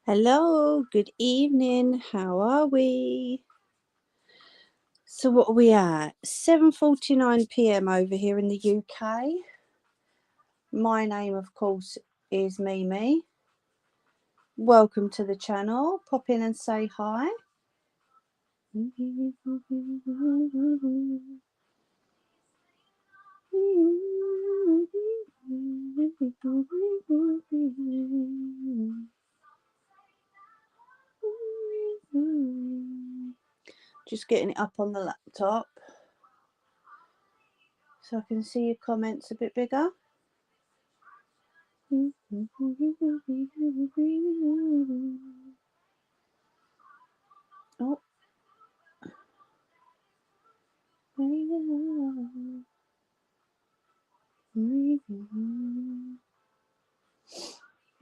Hello, good evening. How are we? So what are we at? 7:49 p.m. over here in the UK. My name, of course, is Mimi. Welcome to the channel. Pop in and say hi. Just getting it up on the laptop so I can see your comments a bit bigger. Oh.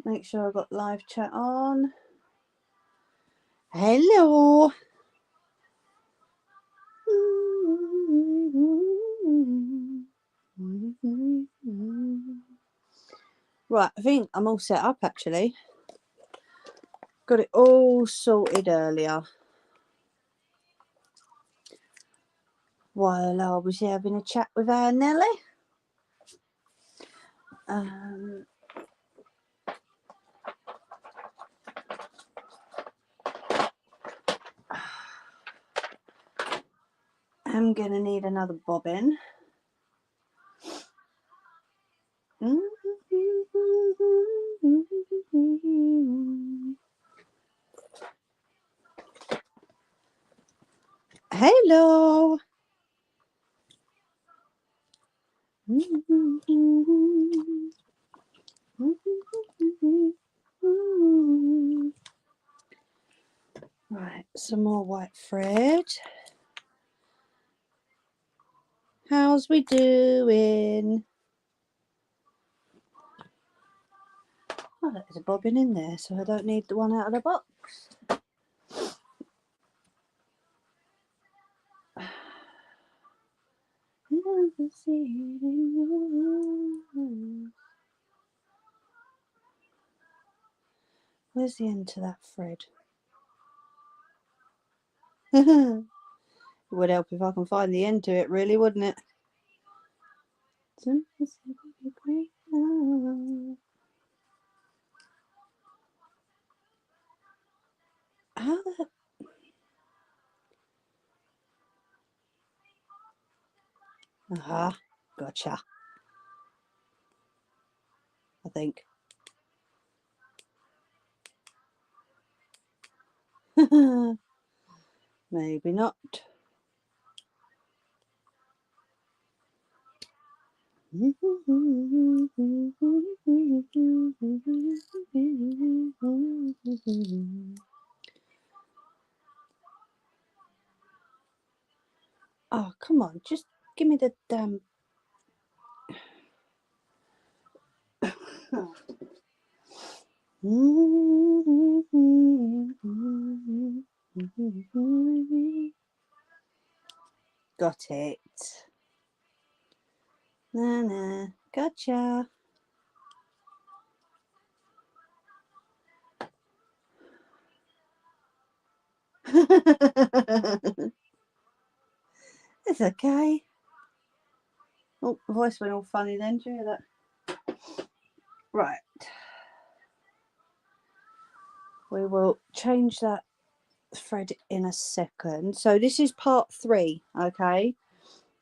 Make sure I've got live chat on. Hello. Right, I think I'm all set up actually. Got it all sorted earlier while I was having a chat with our Nelly. I'm gonna need another bobbin. Hello. Right, some more white thread. How's we doing? Oh, there's a bobbin in there, so I don't need the one out of the box. Where's the end to that thread? It would help if I can find the end to it, really, wouldn't it? How the... Aha, gotcha. I think. Maybe not. Oh, come on, just give me the damn... Got it. Nah, gotcha. It's okay. Oh, the voice went all funny then. Do you hear that? Right. We will change that thread in a second. So this is part 3, okay?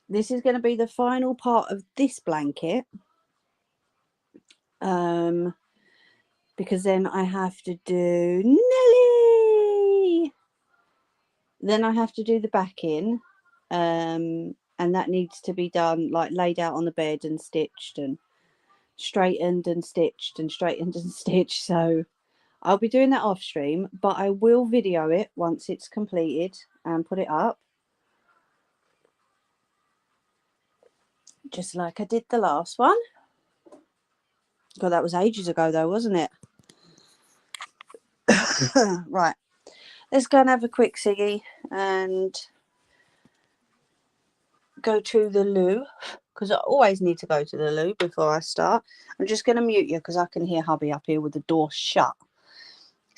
This is going to be the final part of this blanket. Because then I have to do Nelly. Then I have to do the backing. And that needs to be done, like laid out on the bed and stitched and straightened and stitched and straightened and stitched. So I'll be doing that off stream, but I will video it once it's completed and put it up, just like I did the last one. God, that was ages ago though, wasn't it? Right, let's go and have a quick ciggy and go to the loo, because I always need to go to the loo before I start. I'm just going to mute you because I can hear hubby up here with the door shut.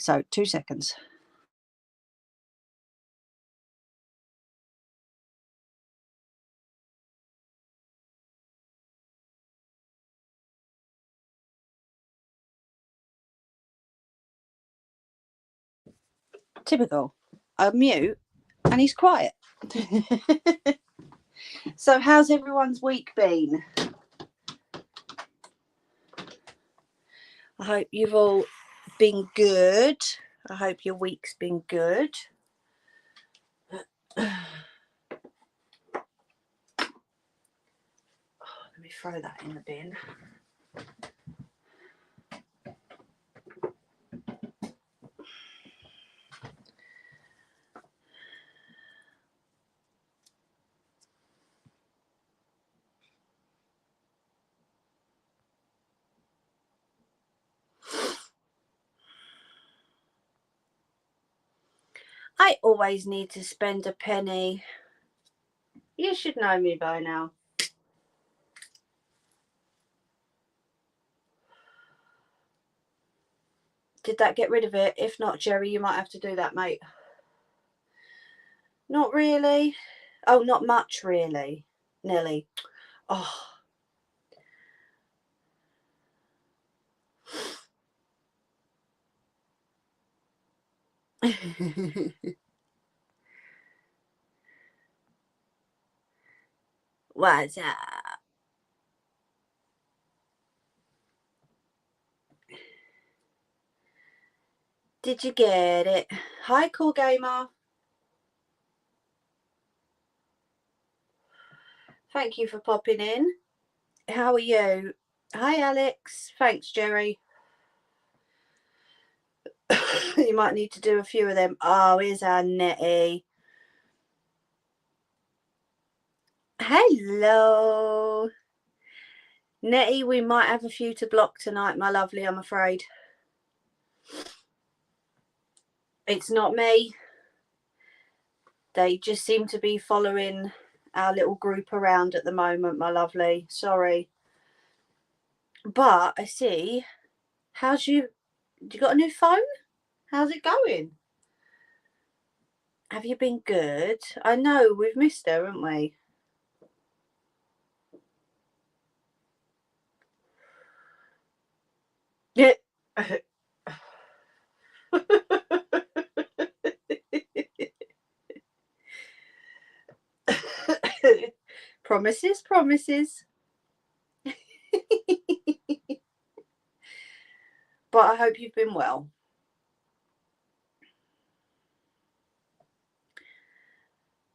So 2 seconds. Typical. I mute and he's quiet. So how's everyone's week been? I hope you've all been good. I hope your week's been good. Let me throw that in the bin. I always need to spend a penny. You should know me by now. Did that get rid of it? If not, Jerry, you might have to do that, mate. Not really. Oh, not much, really. Nelly. Oh. What's up? Did you get it? Hi, Cool Gamer. Thank you for popping in. How are you? Hi, Alex. Thanks, Jerry. You might need to do a few of them. Oh, here's our Nettie. Hello. Nettie, we might have a few to block tonight, my lovely, I'm afraid. It's not me. They just seem to be following our little group around at the moment, my lovely. Sorry. But I see. You got a new phone? How's it going? Have you been good? I know, we've missed her, haven't we? Yeah. Promises, promises. But I hope you've been well.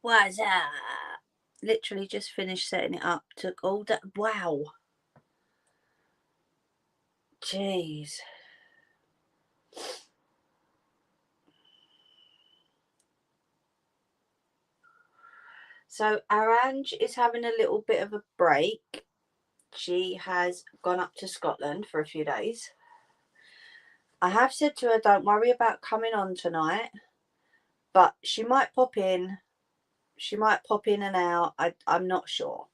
What's that? Literally just finished setting it up. Took all that. Wow. Jeez. So Arange is having a little bit of a break. She has gone up to Scotland for a few days. I have said to her, don't worry about coming on tonight, but she might pop in. She might pop in and out. I'm not sure.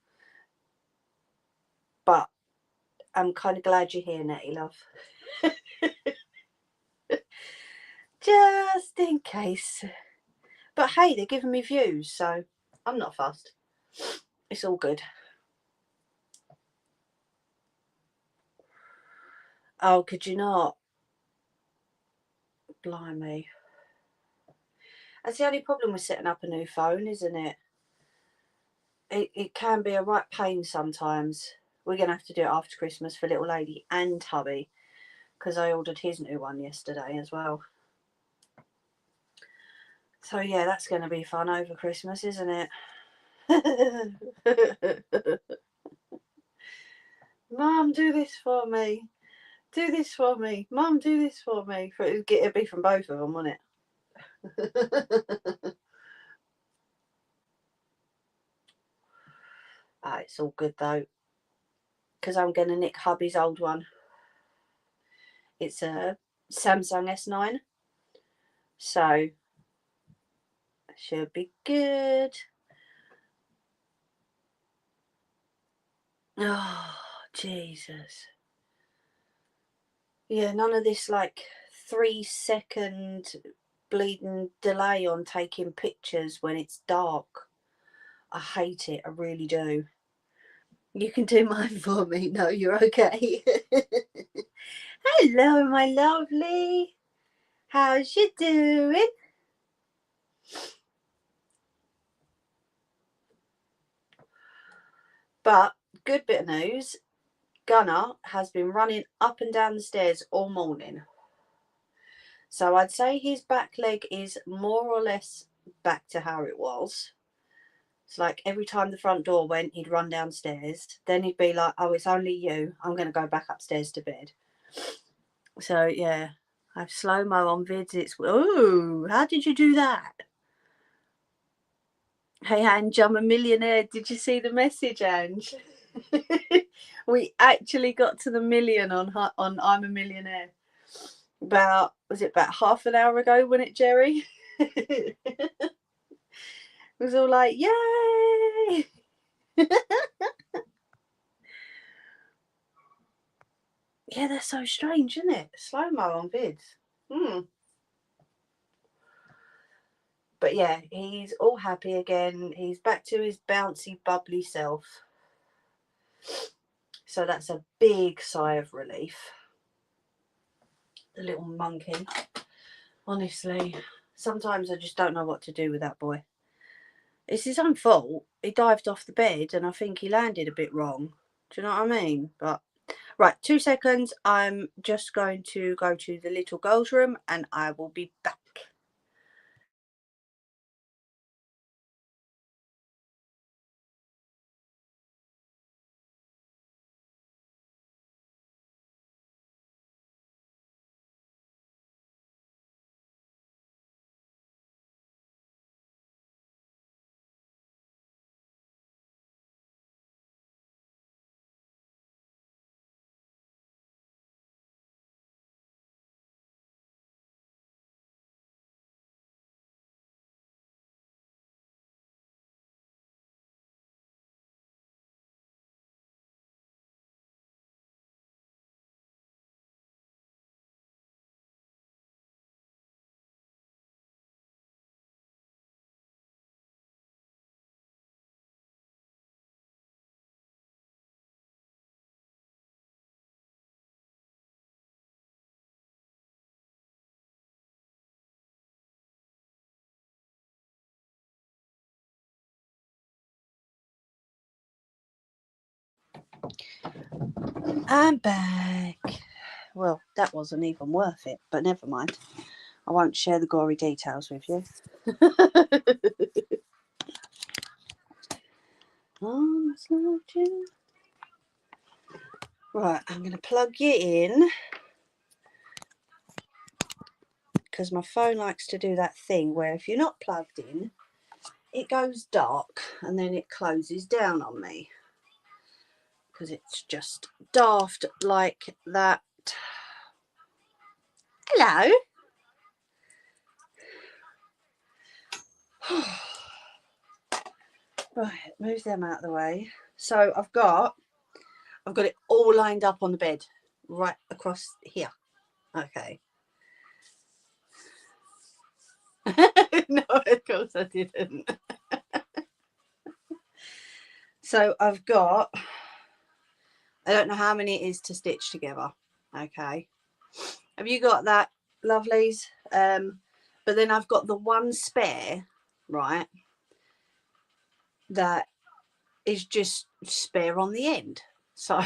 But I'm kind of glad you're here, Nettie, love. Just in case. But hey, they're giving me views, so I'm not fussed. It's all good. Oh, could you not? Blimey. That's the only problem with setting up a new phone, isn't it? It can be a right pain sometimes. We're going to have to do it after Christmas for little lady and hubby, because I ordered his new one yesterday as well. So yeah, that's going to be fun over Christmas, isn't it? Mum, do this for me. Do this for me. Mum, do this for me. It'd be from both of them, wouldn't it? It's all good though, because I'm going to nick hubby's old one. It's a Samsung S9. So, should be good. Oh, Jesus. Yeah, none of this like 3-second bleeding delay on taking pictures when it's dark. I hate it, I really do. You can do mine for me. No, you're okay. Hello, my lovely. How's you doing? But good bit of news, Gunnar has been running up and down the stairs all morning. So I'd say his back leg is more or less back to how it was. It's like every time the front door went, he'd run downstairs. Then he'd be like, oh, it's only you. I'm going to go back upstairs to bed. So, yeah, I've slow-mo on vids. It's, oh, how did you do that? Hey, Ange, I'm a millionaire. Did you see the message, Ange? We actually got to the million on I'm a Millionaire. Was it about half an hour ago, wasn't it, Jerry? It was all like, yay! Yeah, they're so strange, isn't it? Slow-mo on vids. But yeah, he's all happy again. He's back to his bouncy, bubbly self. So that's a big sigh of relief. The little monkey. Honestly, sometimes I just don't know what to do with that boy. It's his own fault. He dived off the bed and I think he landed a bit wrong. Do you know what I mean? But right, 2 seconds. I'm just going to go to the little girl's room and I will be back. I'm back. Well, that wasn't even worth it, but never mind. I won't share the gory details with you. Right, I'm going to plug you in because my phone likes to do that thing where if you're not plugged in, it goes dark and then it closes down on me because it's just daft like that. Hello. Right, move them out of the way. So I've got it all lined up on the bed right across here. Okay. No, of course I didn't. So I've got, I don't know how many it is to stitch together. Okay. Have you got that, lovelies? But then I've got the one spare, right, that is just spare on the end. So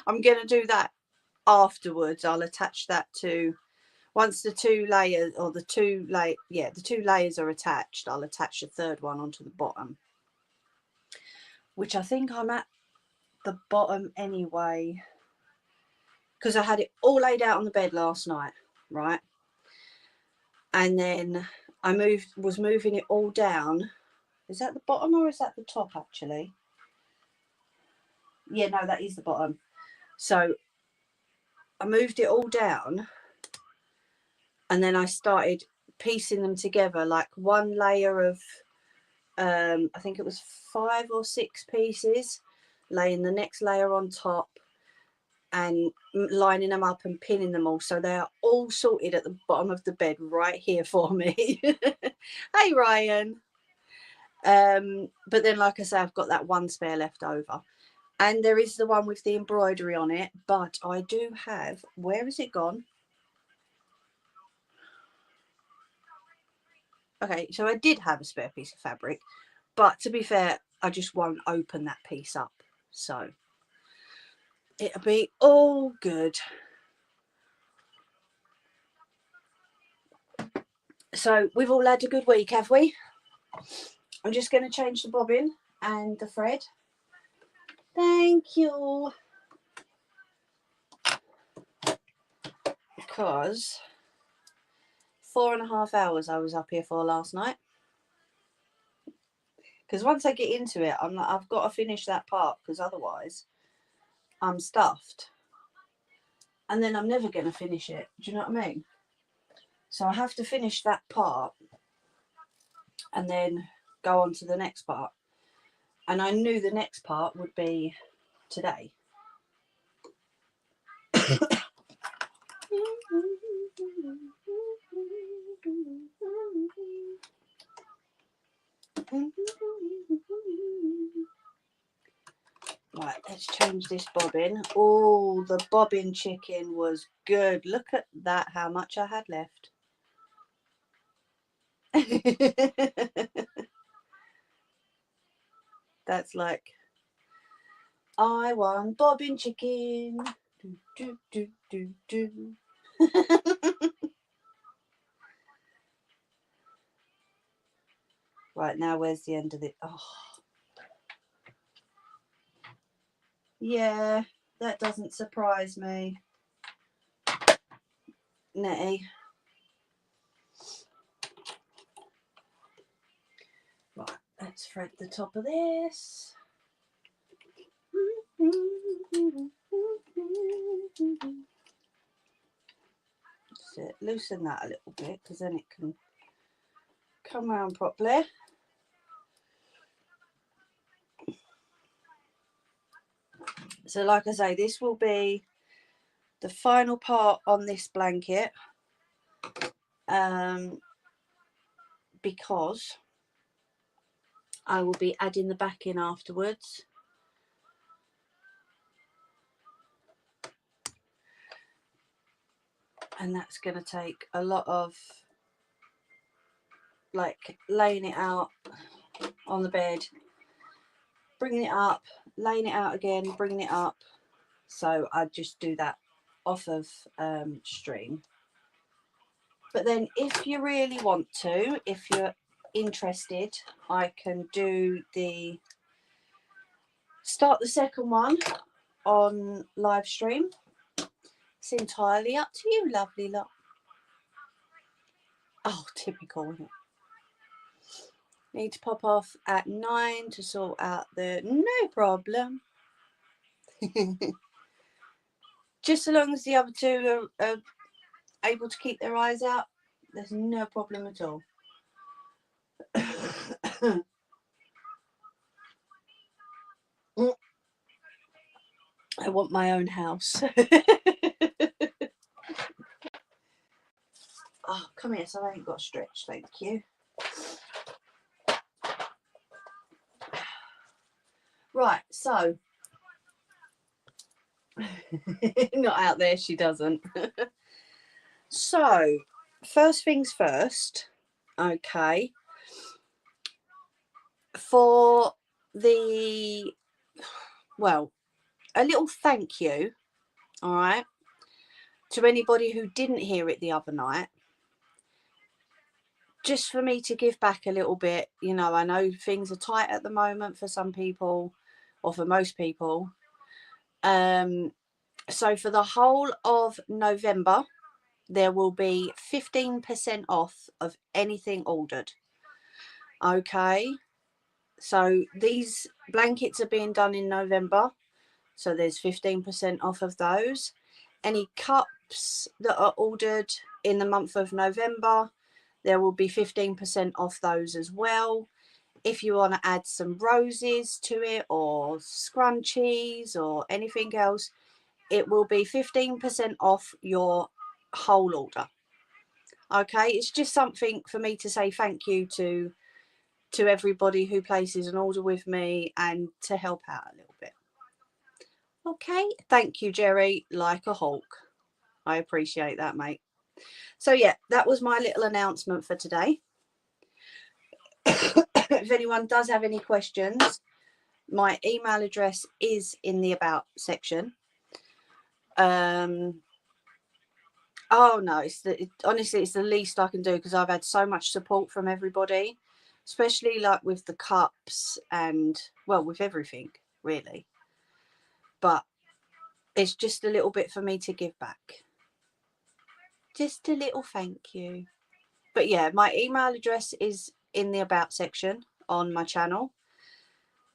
I'm going to do that afterwards. I'll attach that to, once the two layers or the two layers are attached, I'll attach the third one onto the bottom, which I think I'm at the bottom anyway, because I had it all laid out on the bed last night, right? And then I was moving it all down. Is that the bottom or is that the top actually? Yeah, no, that is the bottom. So I moved it all down and then I started piecing them together, like one layer of I think it was 5 or 6 pieces, laying the next layer on top, and lining them up and pinning them all, so they are all sorted at the bottom of the bed right here for me. Hey Ryan. But then, like I say, I've got that one spare left over, and there is the one with the embroidery on it, but I do have, where has it gone? Okay, so I did have a spare piece of fabric, but to be fair, I just won't open that piece up, so it'll be all good. So we've all had a good week, have we? I'm just going to change the bobbin and the thread. Thank you. Because 4.5 hours I was up here for last night. Because once I get into it, I'm like, I've got to finish that part, because otherwise I'm stuffed. And then I'm never going to finish it. Do you know what I mean? So I have to finish that part and then go on to the next part. And I knew the next part would be today. Right, let's change this bobbin. Oh, the bobbin chicken was good. Look at that, how much I had left. That's like, I want bobbin chicken. Do, do, do, do, do. Right, now where's the end of it? Oh, yeah, that doesn't surprise me, Nettie. Right, let's thread the top of this. So loosen that a little bit, because then it can come around properly. So like I say, this will be the final part on this blanket, because I will be adding the back in afterwards. And that's going to take a lot of like laying it out on the bed, bringing it up, laying it out again, bringing it up. So I just do that off of stream. But then if you really want to, if you're interested, I can do start the second one on live stream. It's entirely up to you, lovely lot. Oh, typical, isn't it? Need to pop off at 9 to sort out the, no problem. Just so long as the other two are able to keep their eyes out, there's no problem at all. I want my own house. Oh, come here, so I ain't got stretch, thank you. Right, so not out there, she doesn't. So first things first, okay, for the, well, a little thank you, all right, to anybody who didn't hear it the other night, just for me to give back a little bit. You know, I know things are tight at the moment for some people, or for most people. So for the whole of November, there will be 15% off of anything ordered. Okay, so these blankets are being done in November, so there's 15% off of those. Any cups that are ordered in the month of November, there will be 15% off those as well. If you want to add some roses to it, or scrunchies, or anything else, it will be 15% off your whole order. Okay, it's just something for me to say thank you to everybody who places an order with me and to help out a little bit. Okay, thank you, Jerry, like a hawk. I appreciate that, mate. So yeah, that was my little announcement for today. If anyone does have any questions, my email address is in the about section. Oh no, honestly, it's the least I can do because I've had so much support from everybody, especially like with the cups and, well, with everything really. But it's just a little bit for me to give back. Just a little thank you. But yeah, my email address is in the about section on my channel.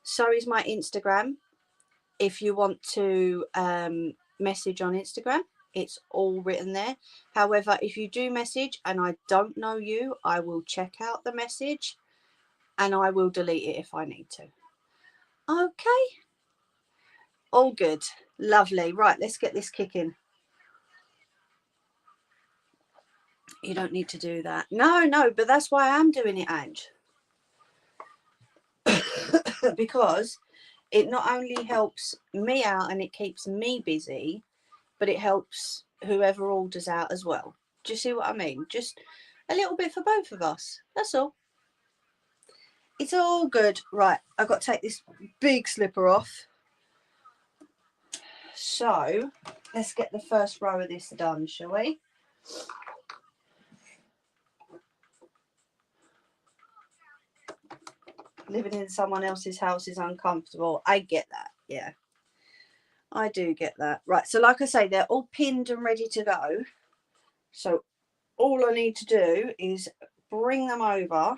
So is my Instagram. If you want to message on Instagram, it's all written there. However, if you do message and I don't know you, I will check out the message and I will delete it if I need to. Okay. All good. Lovely. Right, let's get this kicking. You don't need to do that. No, but that's why I'm doing it, Ange. Because it not only helps me out and it keeps me busy, but it helps whoever orders out as well. Do you see what I mean? Just a little bit for both of us. That's all. It's all good. Right, I've got to take this big slipper off. So let's get the first row of this done, shall we? Living in someone else's house is uncomfortable. I get that. Yeah, I do get that. Right, so like I say, they're all pinned and ready to go. So all I need to do is bring them over,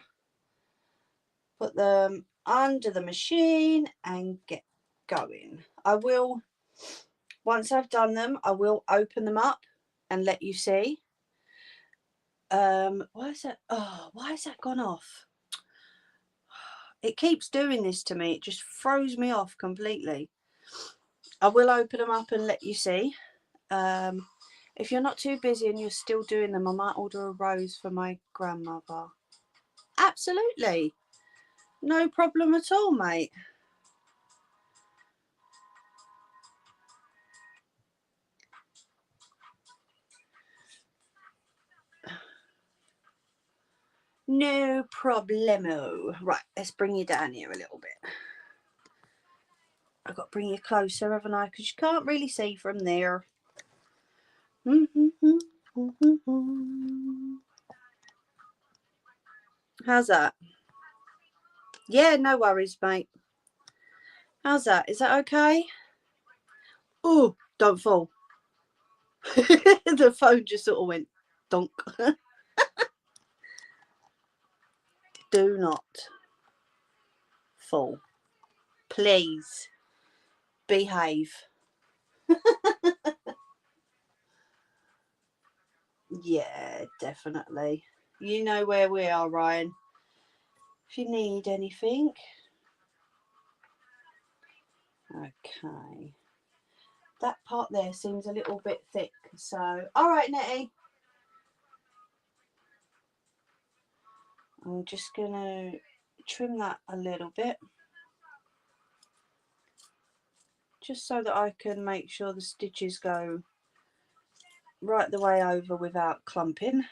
put them under the machine and get going. I will, once I've done them, I will open them up and let you see. Why is that? Oh, why has that gone off? It keeps doing this to me. It just throws me off completely. I will open them up and let you see. If you're not too busy and you're still doing them, I might order a rose for my grandmother. Absolutely. No problem at all, mate. No problemo. Right, let's bring you down here a little bit. I've got to bring you closer, haven't I? Because you can't really see from there. How's that? Yeah, no worries, mate. How's that? Is that okay? Oh, don't fall. The phone just sort of went donk. Do not fall. Please behave. Yeah, definitely. You know where we are, Ryan. If you need anything. Okay. That part there seems a little bit thick. So, all right, Nettie. I'm just going to trim that a little bit. Just so that I can make sure the stitches go right the way over without clumping.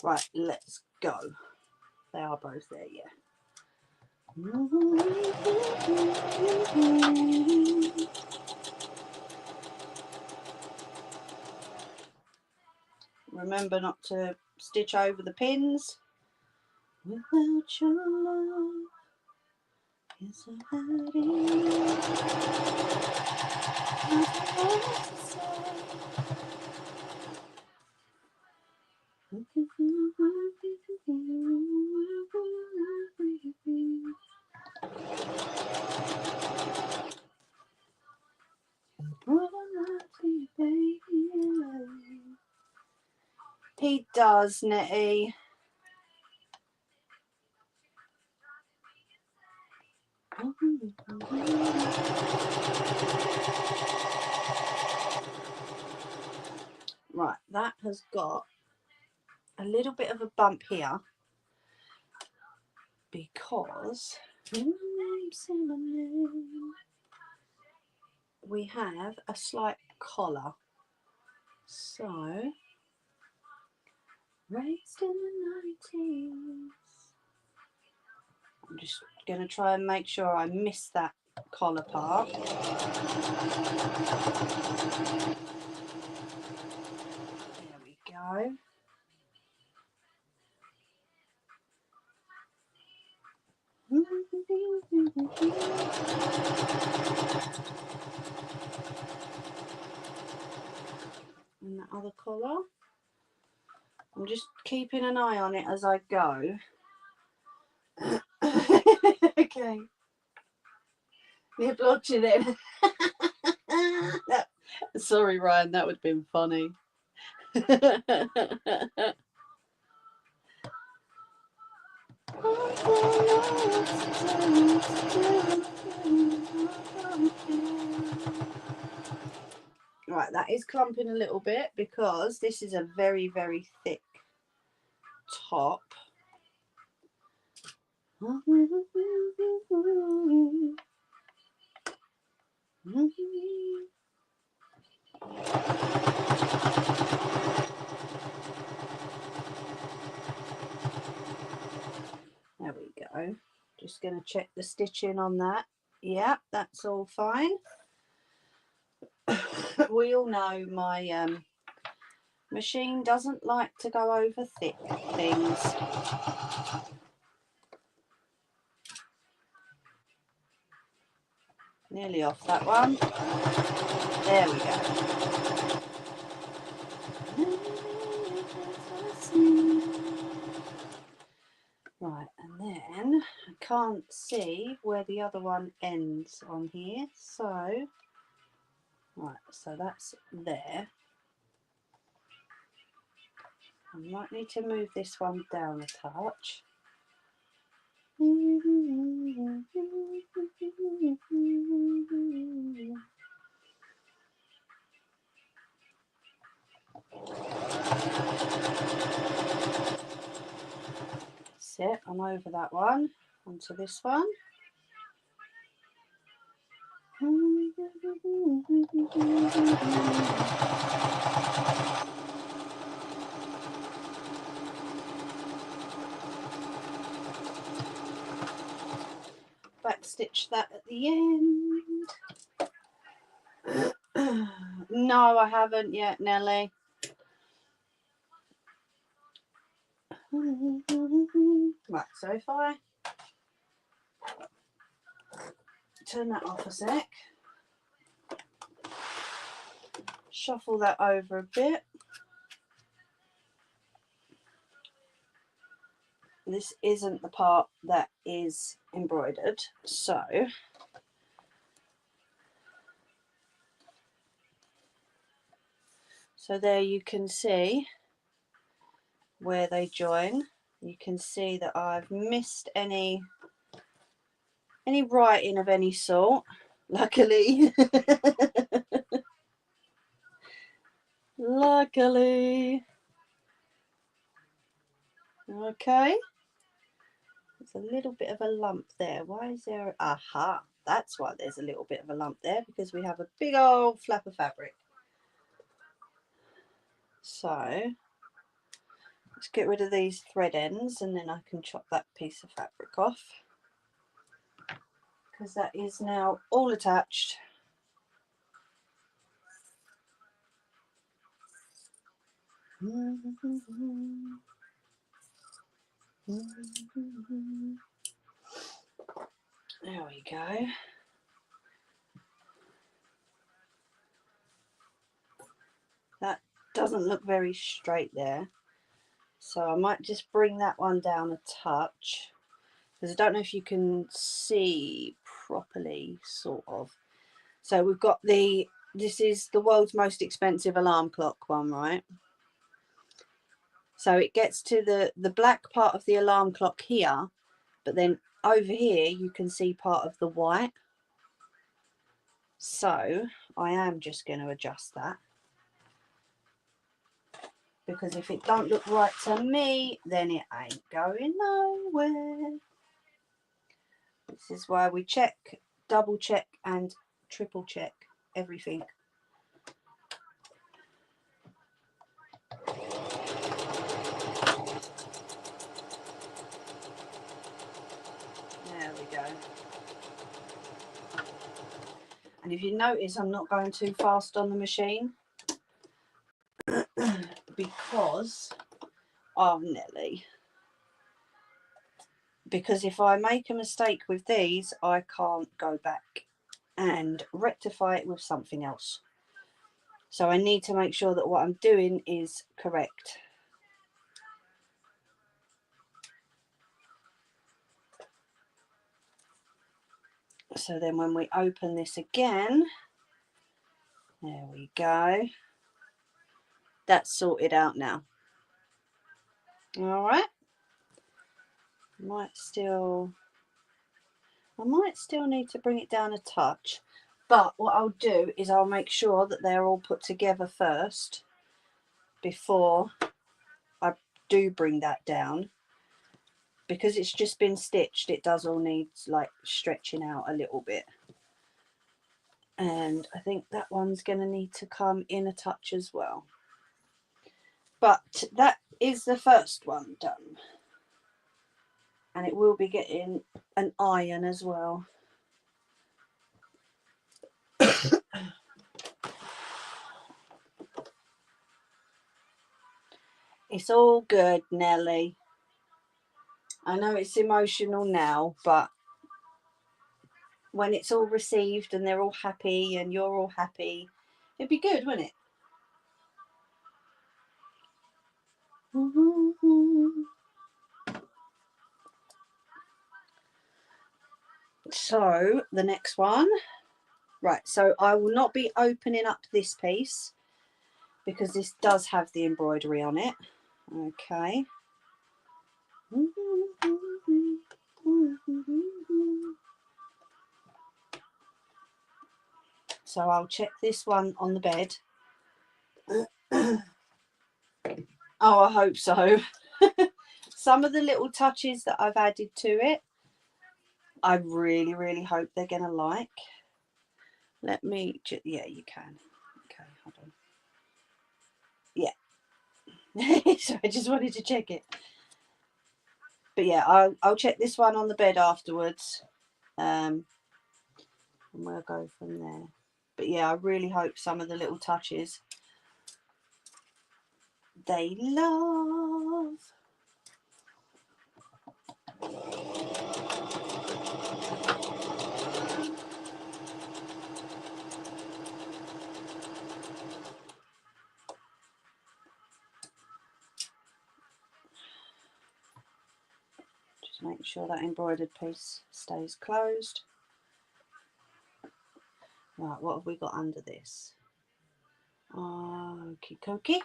Right, let's go. They are both there, yeah. Remember not to stitch over the pins. Without your love is a He does, Nettie. Right, that has got a little bit of a bump here because we have a slight collar. So, raised in the 90s. I'm just going to try and make sure I miss that collar part. There we go. And that other collar. I'm just keeping an eye on it as I go. Okay. Nip watching it. Sorry, Ryan, that would have been funny. Right, that is clumping a little bit because this is a very, very thick top. There we go. Just going to check the stitching on that. Yeah, that's all fine. We all know my machine doesn't like to go over thick things. Nearly off that one. There we go. Right, and then I can't see where the other one ends on here. So, right, so that's there. I might need to move this one down a touch. That's it, I'm over that one, onto this one. Back stitch that at the end. No, I haven't yet, Nelly. Right, so if I turn that off a sec, shuffle that over a bit. This isn't the part that is embroidered, so there you can see where they join. You can see that I've missed any writing of any sort, luckily. Luckily. Okay. There's a little bit of a lump there. Why is there? Aha, that's why there's a little bit of a lump there, because we have a big old flap of fabric. So let's get rid of these thread ends and then I can chop that piece of fabric off, because that is now all attached. There we go. That doesn't look very straight there, so I might just bring that one down a touch, because I don't know if you can see properly, sort of. So we've got this is the world's most expensive alarm clock one, right? So it gets to the black part of the alarm clock here, but then over here you can see part of the white. So I am just going to adjust that, because if it don't look right to me, then it ain't going nowhere. This is why we check, double check and triple check everything. There we go. And if you notice, I'm not going too fast on the machine because, oh Nelly, because if I make a mistake with these, I can't go back and rectify it with something else. So I need to make sure that what I'm doing is correct. So then when we open this again, there we go. That's sorted out now. All right. I might still need to bring it down a touch. But what I'll do is I'll make sure that they're all put together first before I do bring that down. Because it's just been stitched, it does all need like stretching out a little bit. And I think that one's going to need to come in a touch as well. But that is the first one done. And it will be getting an iron as well. It's all good, Nelly. I know it's emotional now, but when it's all received and they're all happy and you're all happy, it'd be good, wouldn't it? So the next one, right, so I will not be opening up this piece because this does have the embroidery on it. Okay. So I'll check this one on the bed. Oh, I hope so. Some of the little touches that I've added to it, I really, really hope they're going to like. Let me, yeah, you can. Okay, hold on. Yeah. So I just wanted to check it. But yeah, I'll check this one on the bed afterwards. And we'll go from there. But yeah, I really hope some of the little touches they love. Just make sure that embroidered piece stays closed. Right, what have we got under this? Okie dokie.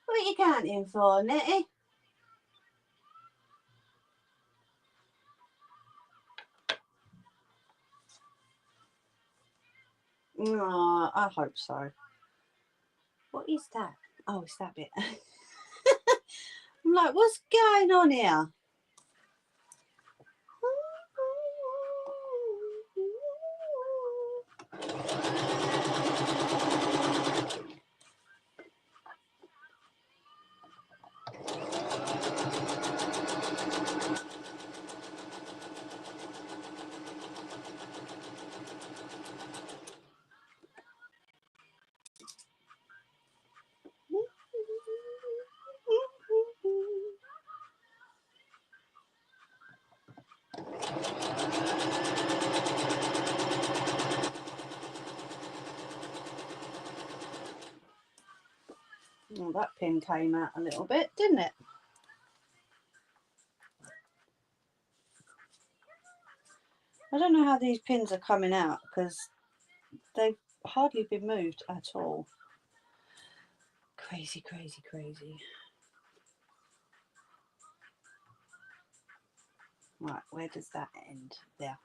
What are you counting for, Nettie? Oh, I hope so. What is that? Oh, it's that bit. I'm like, what's going on here? Well, that pin came out a little bit, didn't it? I don't know how these pins are coming out because they've hardly been moved at all. Crazy, crazy, crazy. Right, where does that end? There.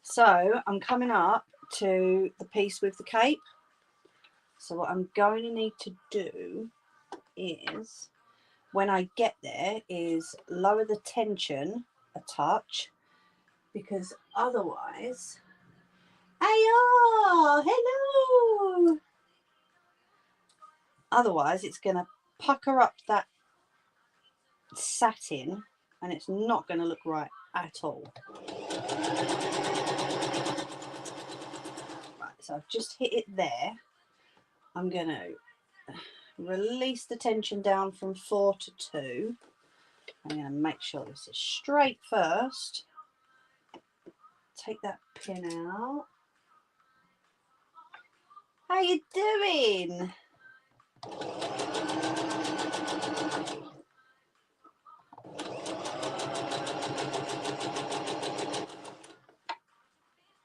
So I'm coming up to the piece with the cape. So what I'm going to need to do is, when I get there, is lower the tension a touch, because otherwise, ayo, hello. Otherwise, it's going to pucker up that satin, and it's not going to look right at all. Right, so I've just hit it there. I'm going to release the tension down from 4 to 2. I'm going to make sure this is straight first. Take that pin out. How you doing?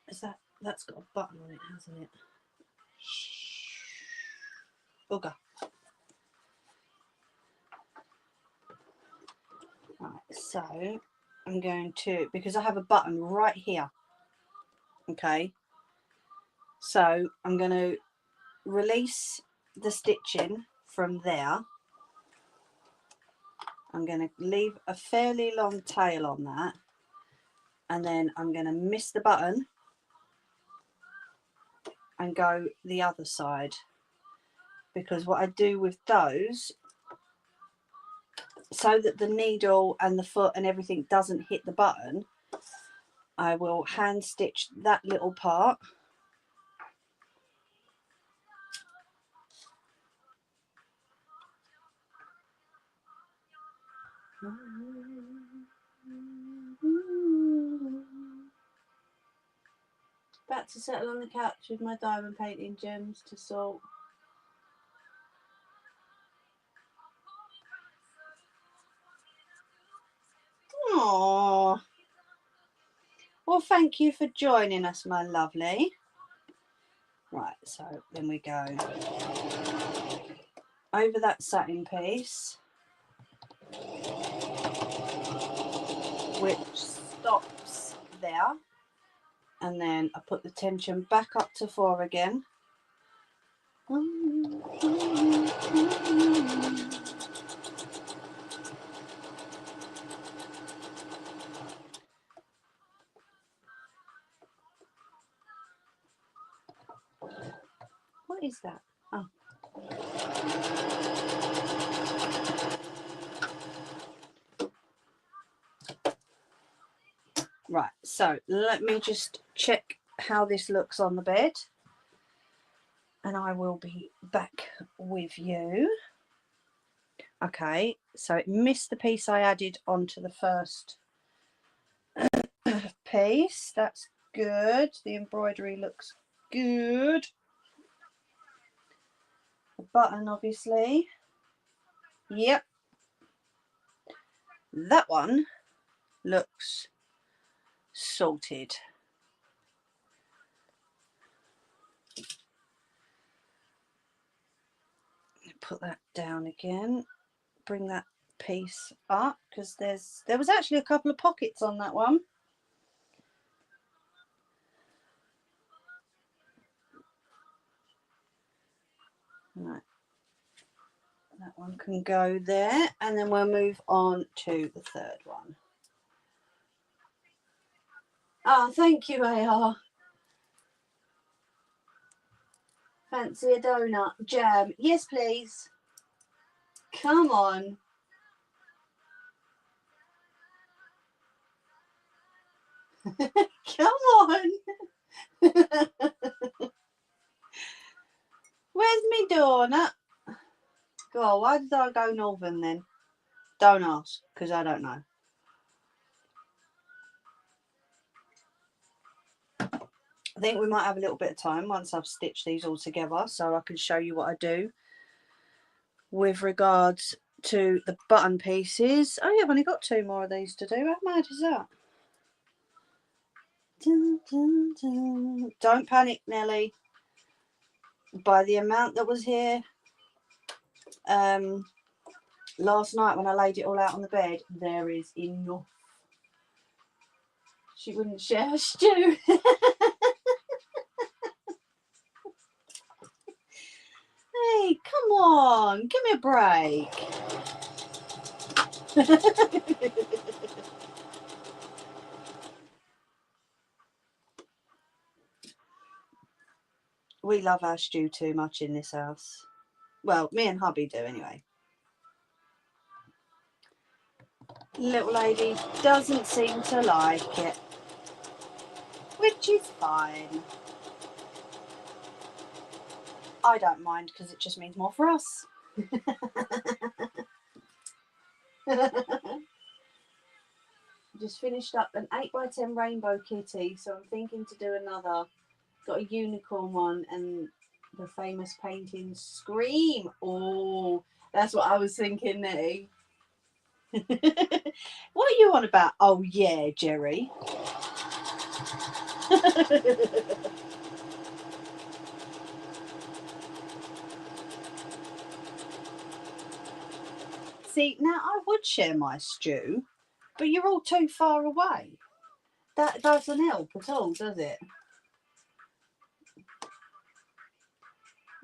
Is that's got a button on it, hasn't it? Bugger. Right, so I'm going to, because I have a button right here. Okay. So I'm going to release the stitching from there. I'm going to leave a fairly long tail on that, and then I'm going to miss the button and go the other side, because what I do with those, so that the needle and the foot and everything doesn't hit the button, I will hand stitch that little part. Back to settle on the couch with my diamond painting gems to sort. Aww. Well, thank you for joining us, my lovely. Right, so then we go over that satin piece, which stops there, and then I put the tension back up to 4 again. What is that? Oh. Right, so let me just check how this looks on the bed, and I will be back with you. Okay, so it missed the piece I added onto the first piece. That's good. The embroidery looks good. The button, obviously. Yep. That one looks sorted. Put that down again. Bring that piece up, because there was actually a couple of pockets on that one. Right. That one can go there, and then we'll move on to the third one. Oh, thank you, AR. Fancy a donut? Jam? Yes, please. Come on. Come on. Where's me donut? God, why did I go northern then? Don't ask, because I don't know. I think we might have a little bit of time once I've stitched these all together, so I can show you what I do with regards to the button pieces. Oh yeah, I've only got 2 more of these to do. How mad is that? Dun, dun, dun. Don't panic, Nelly. By the amount that was here last night when I laid it all out on the bed, there is enough. She wouldn't share her stew. Hey, come on, give me a break. We love our stew too much in this house. Well, me and hubby do anyway. Little lady doesn't seem to like it, which is fine. I don't mind because it just means more for us. Just finished up an 8x10 rainbow kitty, so I'm thinking to do another. Got a unicorn one and the famous painting Scream. Oh, that's what I was thinking, Nettie. What are you on about? Oh yeah, Jerry. See, now I would share my stew, but you're all too far away. That doesn't help at all, does it?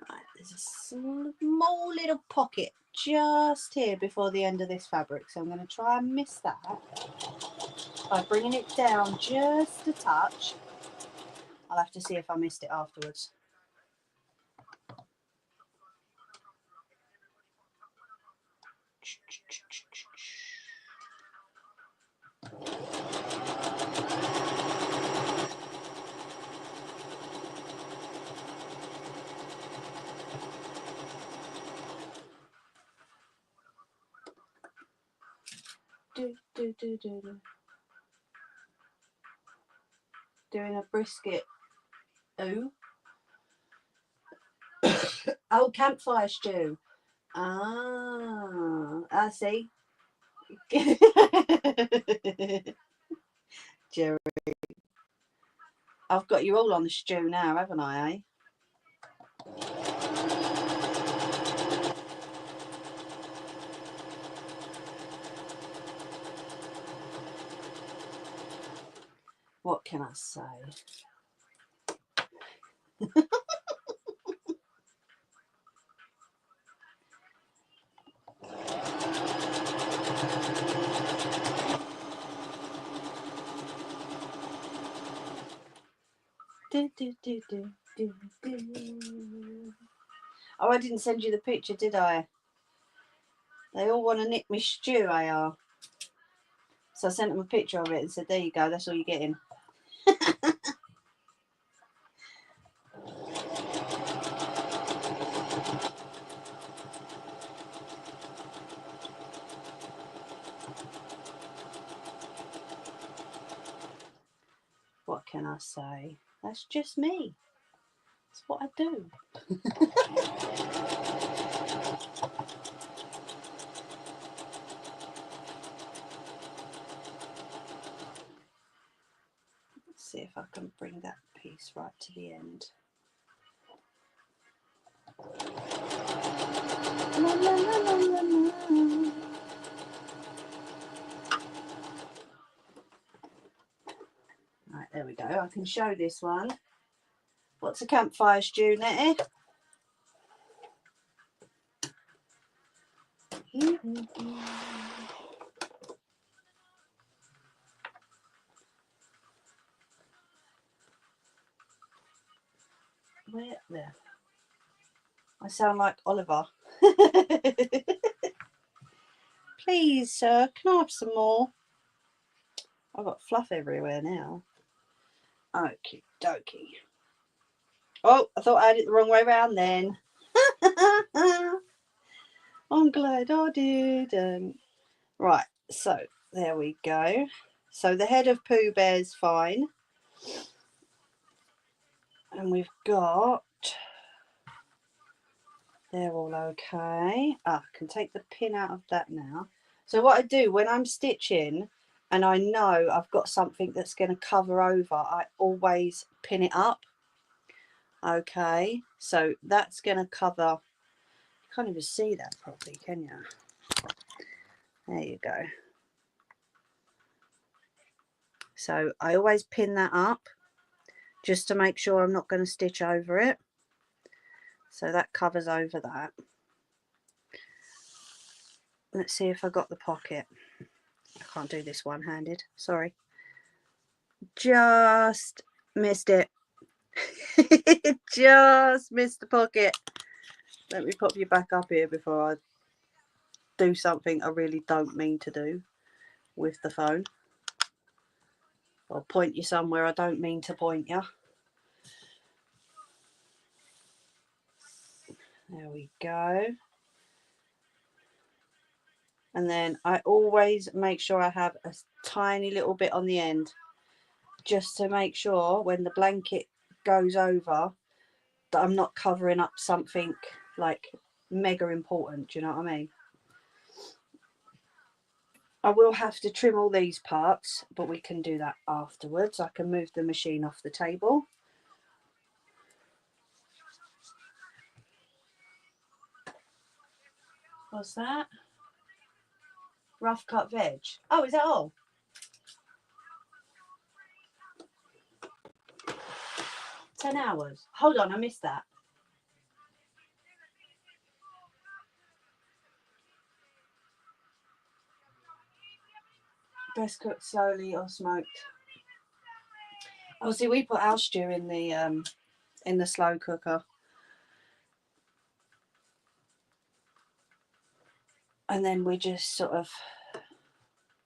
Right, there's a small little pocket just here before the end of this fabric, so I'm going to try and miss that by bringing it down just a touch. I'll have to see if I missed it afterwards. Doing a brisket. Oh. Oh, campfire stew. Ah, I see. Jerry, I've got you all on the stew now, haven't I, eh? What can I say? Oh, I didn't send you the picture, did I? They all want to nick me stew, AR. So I sent them a picture of it and said, there you go, that's all you're getting. What can I say? That's just me. That's what I do. Let's see if I can bring that piece right to the end. La, la, la, la, la, la. Right, there we go. I can show this one. What's a campfire stew, Nettie? Where there? I sound like Oliver. Please, sir, can I have some more? I've got fluff everywhere now. Okie dokie. Oh, I thought I had it the wrong way around then. I'm glad I didn't. Right, so there we go. So the head of Pooh Bear's fine. And we've got, they're all okay. I can take the pin out of that now. So what I do when I'm stitching and I know I've got something that's going to cover over, I always pin it up. Okay, so that's going to cover, you can't even see that properly, can you? There you go. So I always pin that up just to make sure I'm not going to stitch over it. So that covers over that. Let's see if I got the pocket. I can't do this one-handed, sorry. Just missed it. Just missed the pocket. Let me pop you back up here before I do something I really don't mean to do with the phone. I'll point you somewhere I don't mean to point you. There we go. And then I always make sure I have a tiny little bit on the end, just to make sure when the blanket goes over that I'm not covering up something like mega important. Do you know what I mean? I will have to trim all these parts, but we can do that afterwards. I can move the machine off the table. What's that? Rough cut veg. Oh, is that all? $10. Hold on, I missed that. Best cooked slowly or smoked. Oh, see, we put our stew in the slow cooker, and then we just sort of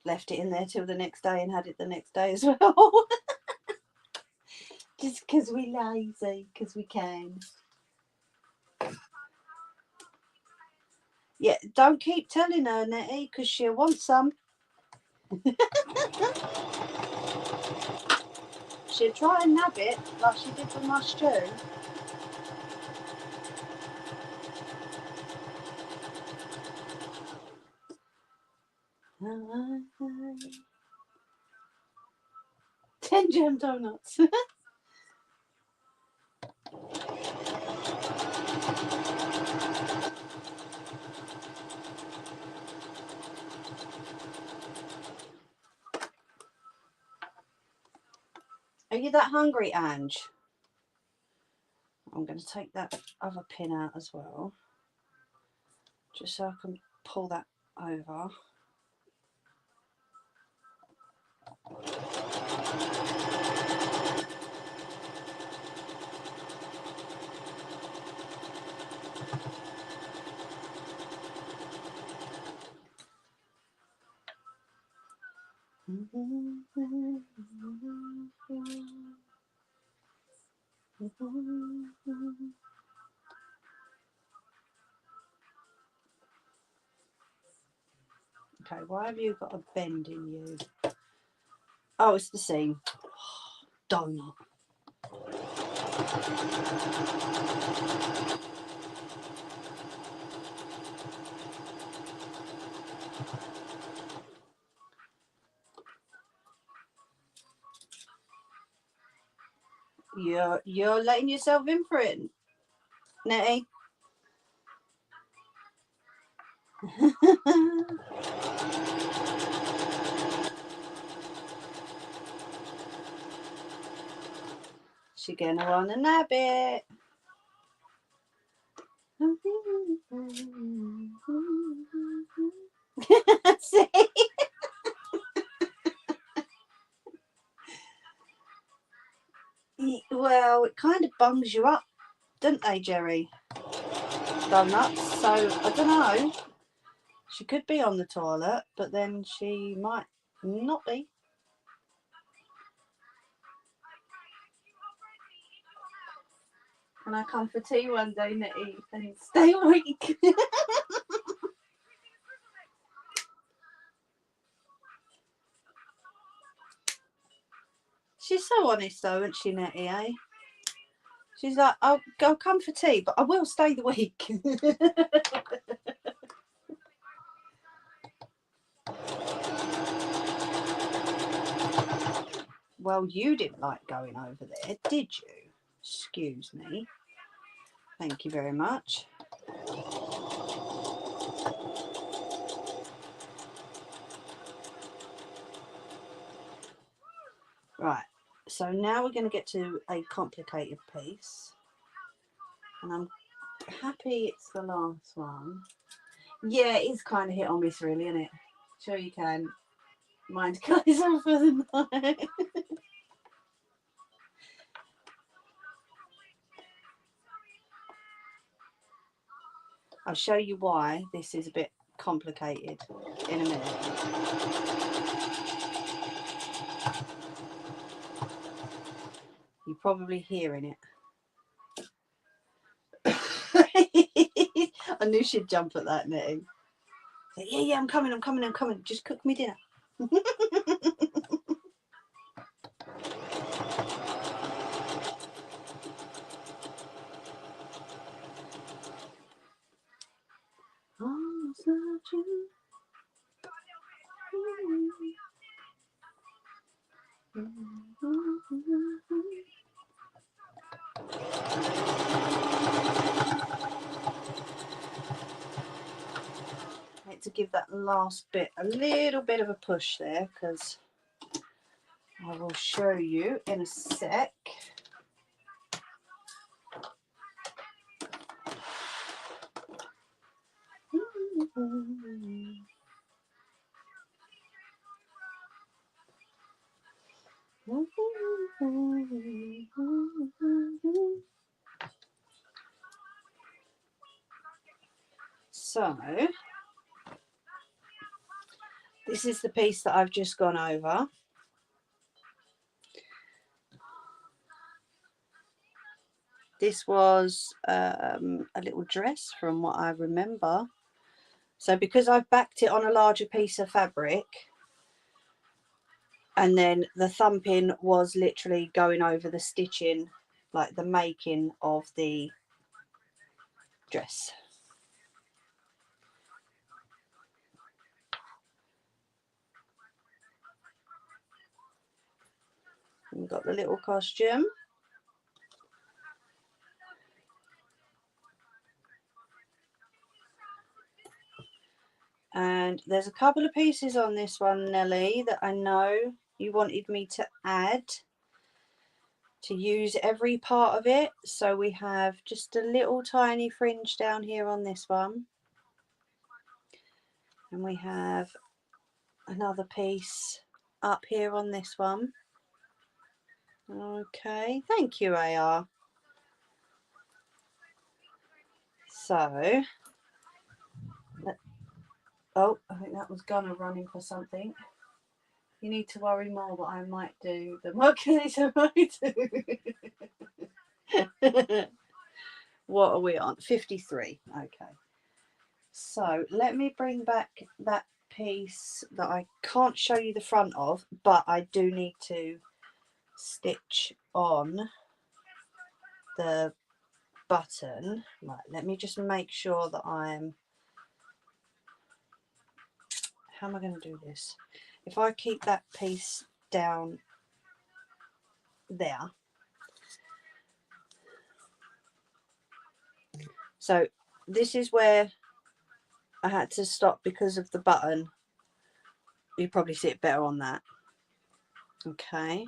left it in there till the next day and had it the next day as well. Just because we lazy, because we can. Yeah, don't keep telling her, Nettie, because she'll want some. She'll try and nab it like she did with my stew. Ten jam donuts. Are you that hungry, Ange? I'm going to take that other pin out as well, just so I can pull that over. Okay, why have you got a bend in you? Oh, it's the seam. Donut. You're letting yourself in for it, Nettie. She's gonna wanna nab it. See? Well, it kind of bums you up, don't they, Jerry? Donuts. So I don't know. She could be on the toilet, but then she might not be. Can I come for tea one day, Nettie, and stay awake? She's so honest though, isn't she, Nettie, eh? She's like, I'll come for tea, but I will stay the week. Well, you didn't like going over there, did you? Excuse me. Thank you very much. Right, so now we're going to get to a complicated piece. And I'm happy it's the last one. Yeah, it's kind of hit or miss, really, isn't it? Sure you can. Mind goes on for the night. I'll show you why this is a bit complicated in a minute. You're probably hearing it. I knew she'd jump at that knitting. So, yeah, I'm coming. Just cook me dinner. I had to give that last bit a little bit of a push there, because I will show you in a sec. So this is the piece that I've just gone over. This was a little dress from what I remember. So because I've backed it on a larger piece of fabric, and then the thumping was literally going over the stitching, like the making of the dress. We've got the little costume. And there's a couple of pieces on this one, Nelly, that I know you wanted me to add, to use every part of it. So we have just a little tiny fringe down here on this one. And we have another piece up here on this one. Okay, thank you, AR. So, oh, I think that was Gunner running for something. You need to worry more what I might do than what Kenita might do. What are we on? 53. Okay. So let me bring back that piece that I can't show you the front of, but I do need to stitch on the button. Right, let me just make sure that I'm... How am I going to do this? If I keep that piece down there. So this is where I had to stop because of the button. You probably see it better on that. Okay.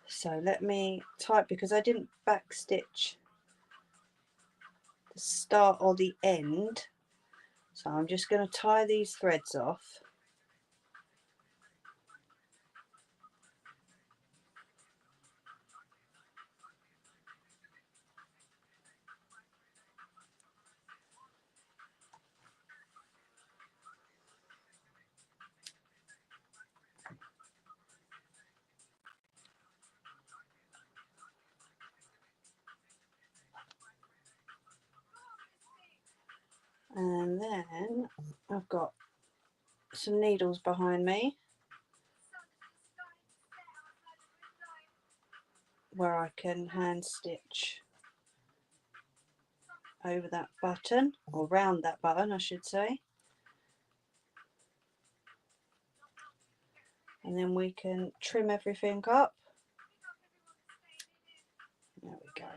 So let me type, because I didn't backstitch the start or the end. So I'm just going to tie these threads off. And then I've got some needles behind me. where I can hand stitch over that button, or round that button I should say, and then we can trim everything up. There we go.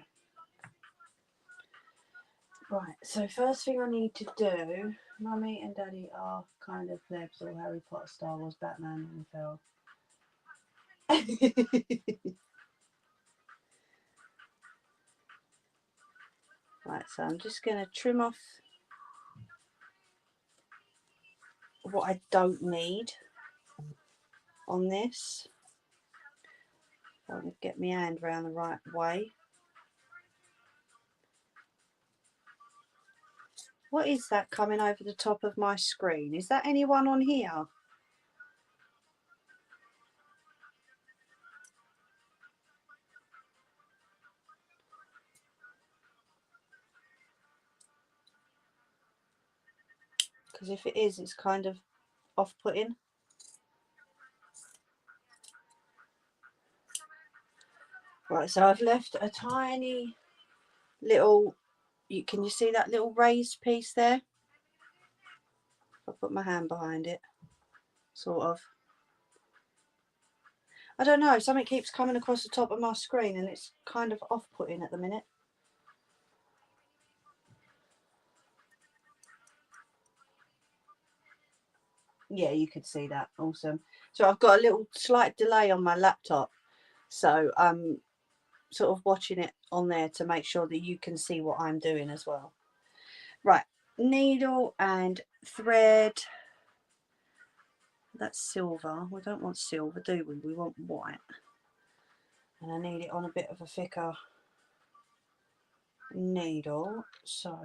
Right, so first thing I need to do, Mummy and Daddy are kind of plebs, or Harry Potter, Star Wars, Batman and Phil. Right, so I'm just going to trim off what I don't need on this. I'll get my hand round the right way. What is that coming over the top of my screen? Is that anyone on here? Because if it is, it's kind of off-putting. Right, so I've left a tiny little, can you see that little raised piece there? I'll put my hand behind it, sort of. I don't know, something keeps coming across the top of my screen and it's kind of off-putting at the minute. Yeah, you could see that. Awesome. So I've got a little slight delay on my laptop, so I'm sort of watching it on there to make sure that you can see what I'm doing as well. Right, needle and thread. That's silver. We don't want silver, do we? We want white. And I need it on a bit of a thicker needle, so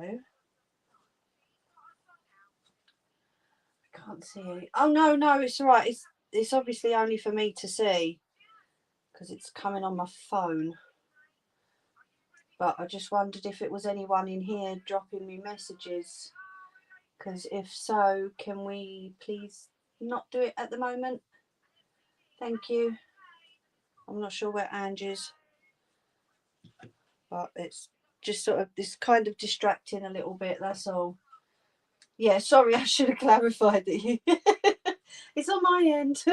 I can't see any. Oh no, it's all right. It's obviously only for me to see because it's coming on my phone. But I just wondered if it was anyone in here dropping me messages, because if so, can we please not do it at the moment? Thank you. I'm not sure where Ange is, but it's just sort of this kind of distracting a little bit, that's all. Yeah, sorry, I should have clarified that you it's on my end.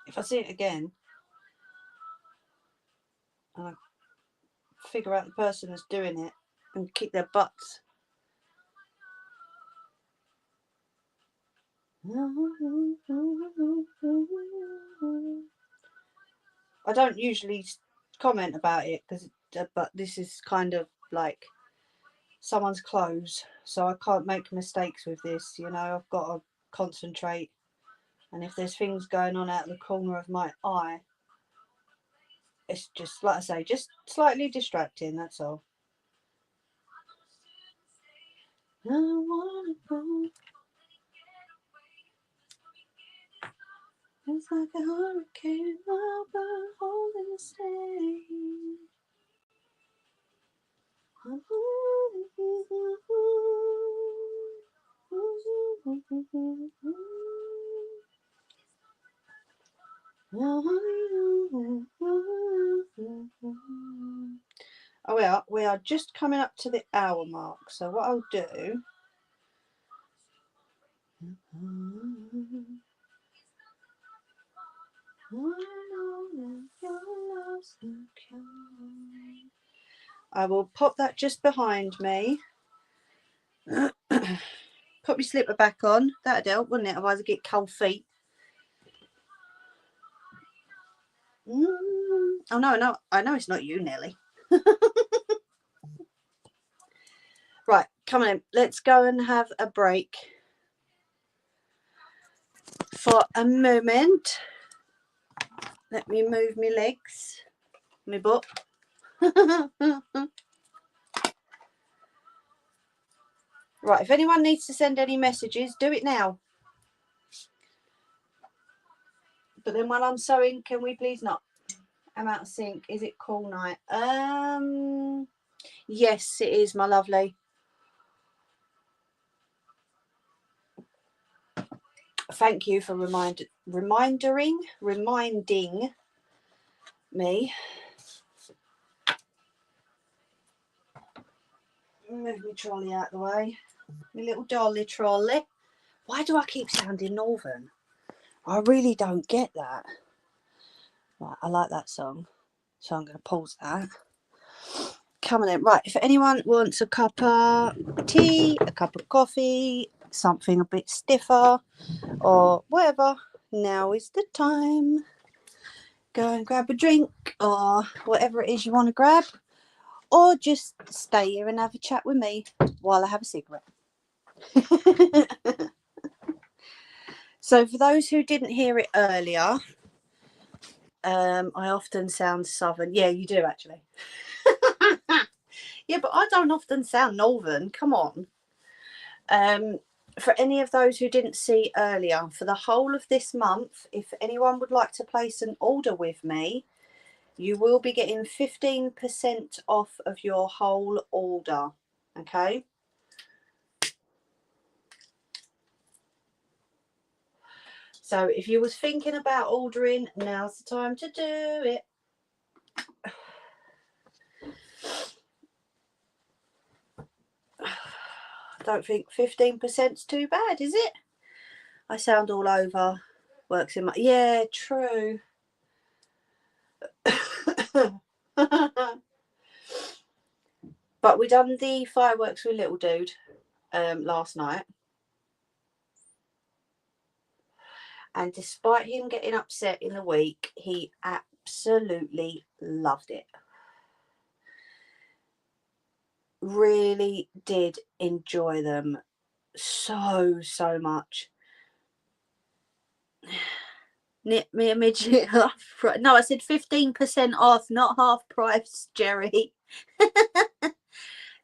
If I see it again and I figure out the person that's doing it and kick their butts. I don't usually comment about it because, but this is kind of like someone's clothes, so I can't make mistakes with this. You know, I've got to concentrate, and if there's things going on out of the corner of my eye, it's just, like I say, just slightly distracting, that's all. I wanna go. It's like a hurricane, but holding the same. Oh, we are just coming up to the hour mark, so what I'll do I will pop that just behind me. Put my slipper back on. That'd help, wouldn't it? Otherwise I get cold feet. Oh no, I know it's not you, Nelly. Right, come on in. Let's go and have a break for a moment. Let me move my legs, my butt. Right, if anyone needs to send any messages, do it now. But then while I'm sewing, can we please not? I'm out of sync. Is it cool night? Yes, it is, my lovely. Thank you for reminding me. Move my trolley out of the way. My little dolly trolley. Why do I keep sounding northern? I really don't get that. Right, I like that song, so I'm going to pause that. Coming in. Right, if anyone wants a cup of tea, a cup of coffee, something a bit stiffer, or whatever, now is the time. Go and grab a drink, or whatever it is you want to grab, or just stay here and have a chat with me while I have a cigarette. So for those who didn't hear it earlier, I often sound southern. Yeah, you do actually. Yeah, but I don't often sound northern. Come on. For any of those who didn't see earlier, for the whole of this month, if anyone would like to place an order with me, you will be getting 15% off of your whole order. Okay. So if you was thinking about ordering, now's the time to do it. I don't think 15%'s too bad, is it? I sound all over. Works in my... Yeah, true. But we done the fireworks with little dude last night. And despite him getting upset in the week, he absolutely loved it. Really did enjoy them so much. Knit me a midget off. No, I said 15% off, not half price, Jerry.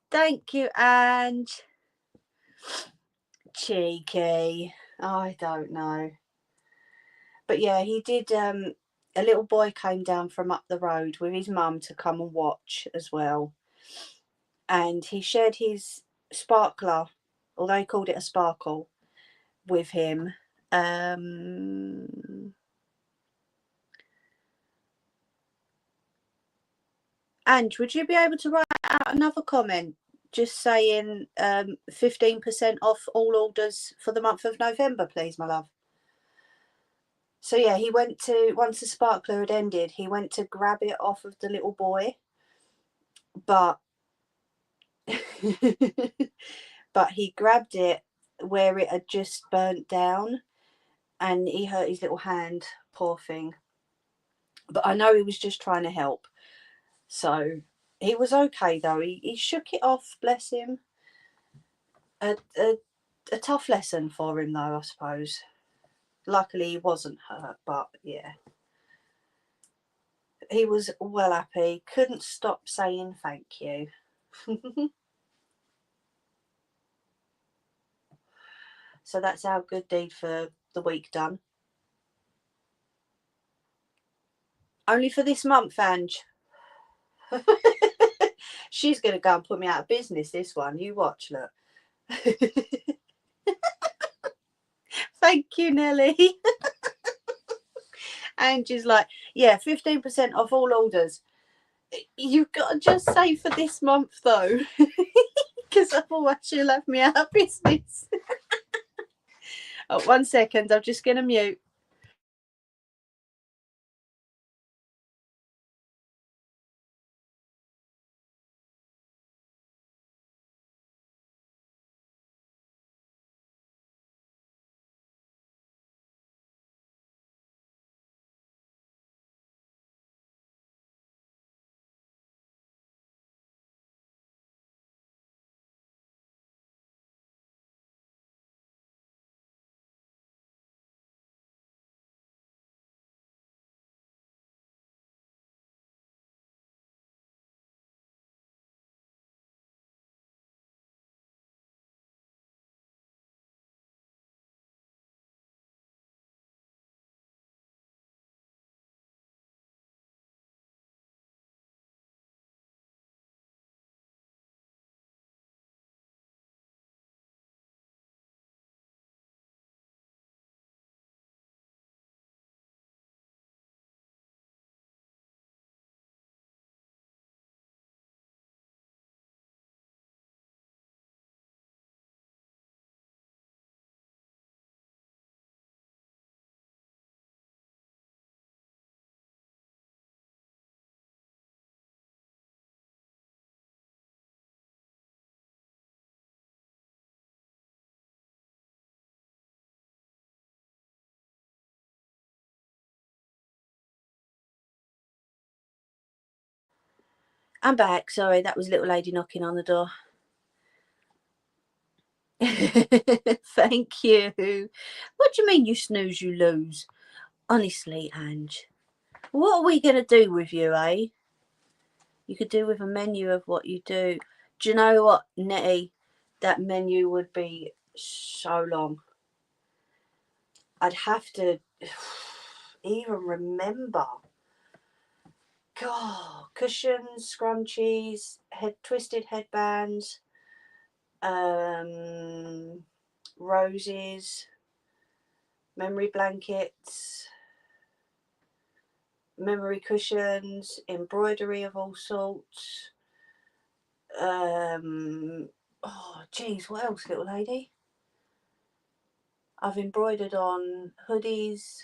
Thank you, Ange. Cheeky. I don't know. But yeah, he did. A little boy came down from up the road with his mum to come and watch as well. And he shared his sparkler, although he called it a sparkle, with him. Ange, would you be able to write out another comment just saying 15% off all orders for the month of November, please, my love? So yeah, he went to, once the sparkler had ended, he went to grab it off of the little boy, but but he grabbed it where it had just burnt down and he hurt his little hand, poor thing. But I know he was just trying to help. So he was okay though. He shook it off, bless him. A tough lesson for him though, I suppose. Luckily he wasn't hurt, but yeah. He was well happy, couldn't stop saying thank you. So that's our good deed for the week done. Only for this month, Ange. She's going to go and put me out of business, this one. You watch, look. Thank you, Nelly. Angie's like, yeah, 15% off all orders. You've got to just say for this month, though, because otherwise she'll have me out of business. Oh, 1 second, I'm just going to mute. I'm back. Sorry, that was little lady knocking on the door. Thank you. What do you mean you snooze, you lose? Honestly, Ange. What are we going to do with you, eh? You could do with a menu of what you do. Do you know what, Nettie? That menu would be so long. I'd have to even remember. God, cushions, scrunchies, twisted headbands, roses, memory blankets, memory cushions, embroidery of all sorts. Oh, geez, what else, little lady? I've embroidered on hoodies.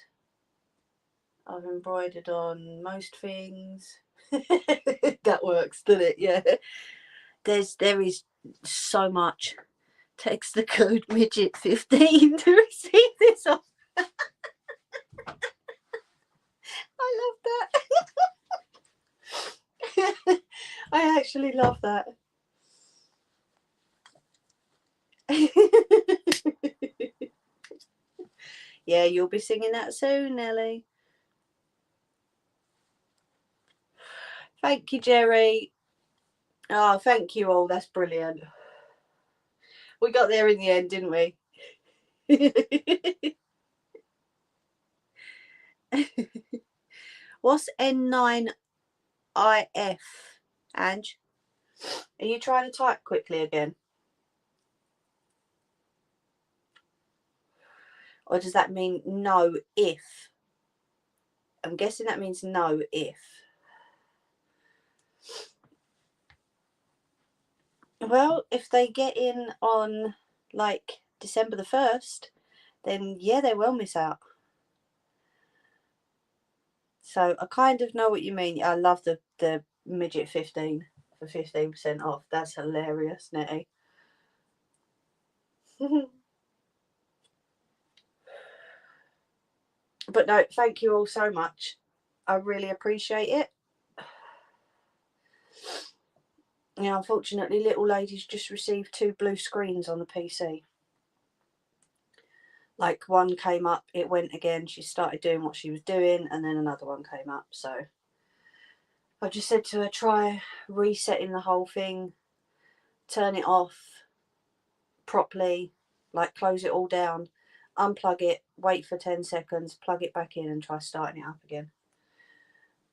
I've embroidered on most things. That works, doesn't it? Yeah. There is so much. Text the code midget15 to receive this off. I love that. I actually love that. Yeah, you'll be singing that soon, Nelly. Thank you, Jerry. Oh, thank you all. That's brilliant. We got there in the end, didn't we? What's N9IF, Ange? Are you trying to type quickly again? Or does that mean no if? I'm guessing that means no if. Well, if they get in on like December the 1st, then yeah, they will miss out. So I kind of know what you mean. I love the midget 15 for 15% off. That's hilarious, Nettie. But no, thank you all so much. I really appreciate it. Yeah, unfortunately, little lady's just received 2 blue screens on the PC. Like, one came up, it went again, she started doing what she was doing, and then another one came up. So I just said to her, try resetting the whole thing, turn it off properly, like close it all down, unplug it, wait for 10 seconds, plug it back in and try starting it up again.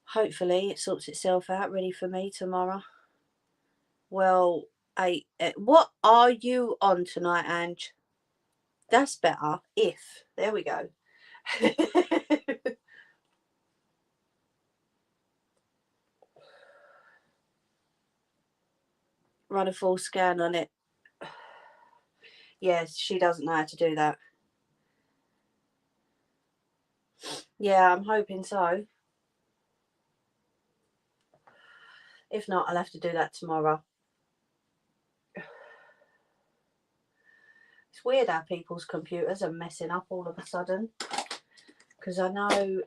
Hopefully it sorts itself out, ready for me tomorrow. Well, what are you on tonight, Ange? That's better. If. There we go. Run a full scan on it. Yes, she doesn't know how to do that. Yeah, I'm hoping so. If not, I'll have to do that tomorrow. It's weird how people's computers are messing up all of a sudden. Because I know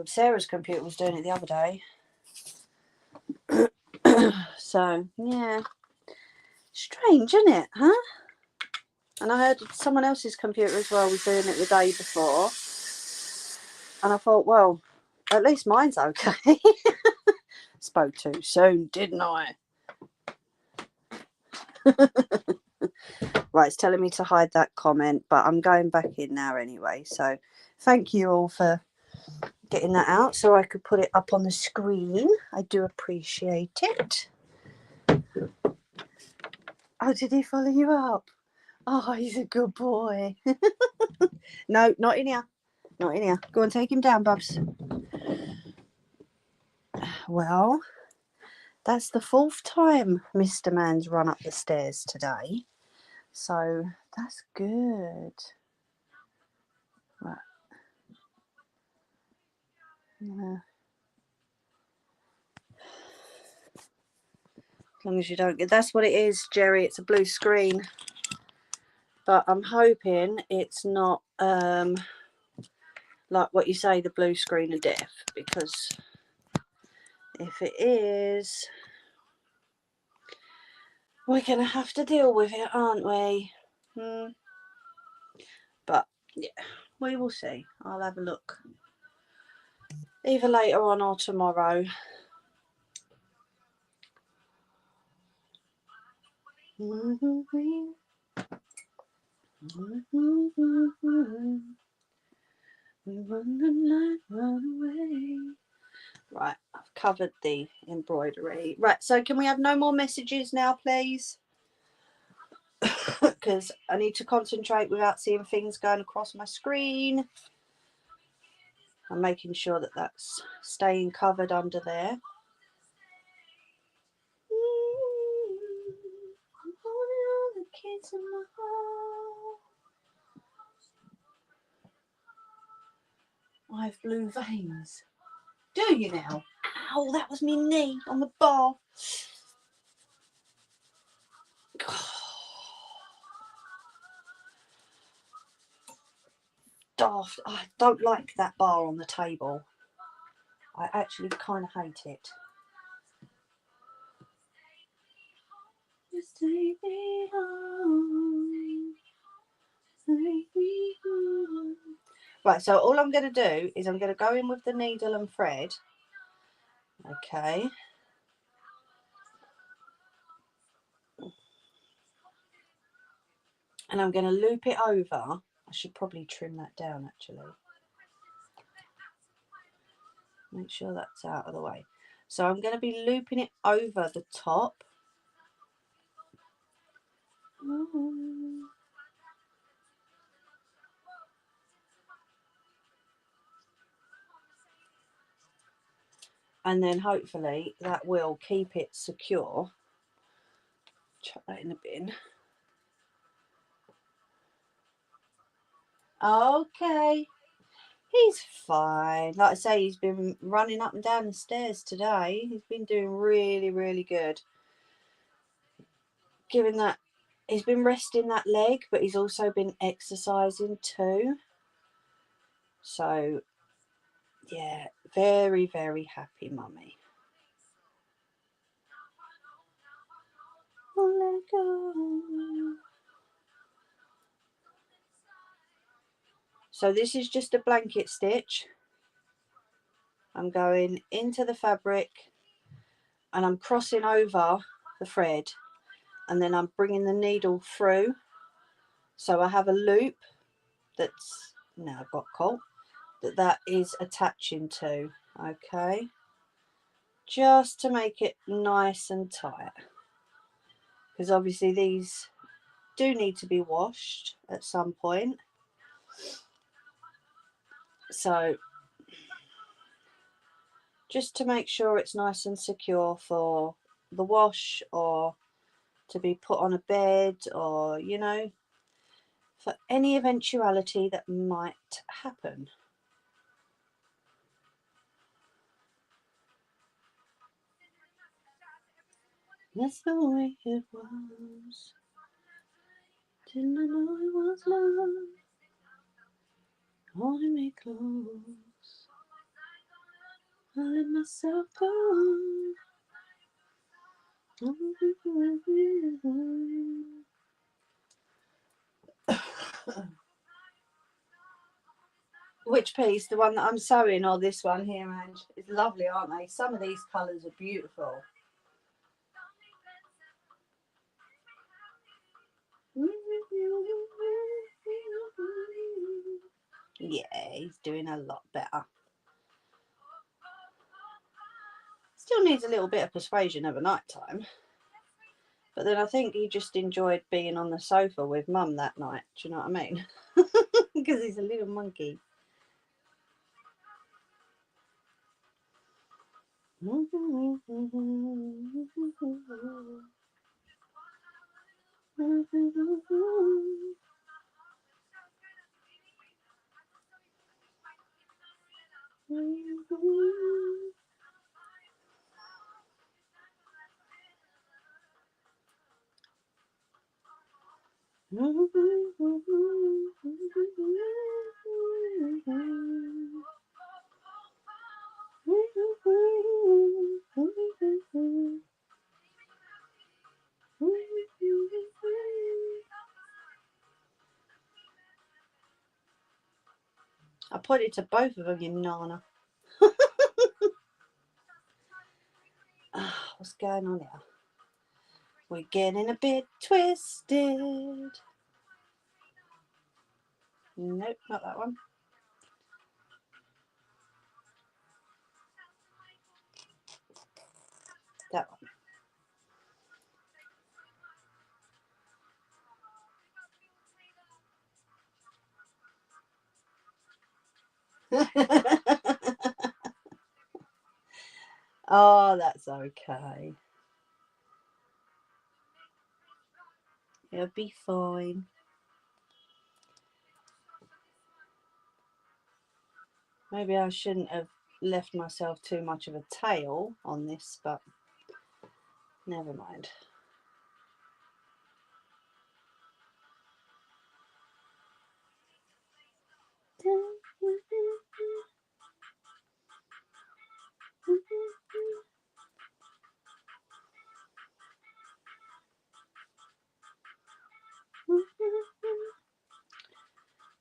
Sarah's computer was doing it the other day. So, yeah. Strange, isn't it? Huh? And I heard someone else's computer as well was doing it the day before. And I thought, well, at least mine's okay. Spoke too soon, didn't I? Right, it's telling me to hide that comment, but I'm going back in now anyway. So thank you all for getting that out so I could put it up on the screen. I do appreciate it. Oh, did he follow you up? Oh, he's a good boy. No, not in here. Not in here. Go and take him down, Bubs. Well, that's the 4th time Mr. Man's run up the stairs today. So that's good. Right. Yeah. As long as you don't get... That's what it is, Jerry. It's a blue screen. But I'm hoping it's not like what you say, the blue screen of death, because If it is, we're going to have to deal with it, aren't we? But yeah, we will see. I'll have a look either later on or tomorrow. We run the night, run away. Right, I've covered the embroidery. Right, so can we have no more messages now, please? Because I need to concentrate without seeing things going across my screen. I'm making sure that that's staying covered under there. I have blue veins. Do you now? Ow, that was my knee on the bar. Daft. I don't like that bar on the table. I actually kind of hate it. Just take me home. Take me home. Right, so all I'm going to do is I'm going to go in with the needle and thread. Okay. And I'm going to loop it over. I should probably trim that down actually. Make sure that's out of the way. So I'm going to be looping it over the top. And then hopefully that will keep it secure. Chuck that in the bin. Okay. He's fine. Like I say, he's been running up and down the stairs today. He's been doing really, really good. Given that he's been resting that leg, but he's also been exercising too. So, yeah, very, very happy mummy. Oh, let it go. So this is just a blanket stitch. I'm going into the fabric and I'm crossing over the thread, and then I'm bringing the needle through. So I have a loop that's now got caught that is attaching to. Okay, just to make it nice and tight, because obviously these do need to be washed at some point. So just to make sure it's nice and secure for the wash, or to be put on a bed, or you know, for any eventuality that might happen. That's the way it was. Didn't I know it was love holding me close? I let myself go. Which piece? The one that I'm sewing, or this one here, Ange? It's lovely, aren't they? Some of these colours are beautiful. Yeah, he's doing a lot better. Still needs a little bit of persuasion over night time. But then I think he just enjoyed being on the sofa with Mum that night. Do you know what I mean? Because he's a little monkey. I pointed to both of them, you nana. What's going on here? We're getting a bit twisted. Nope, not that one. That one. Oh, that's okay. It'll be fine. Maybe I shouldn't have left myself too much of a tail on this, but never mind.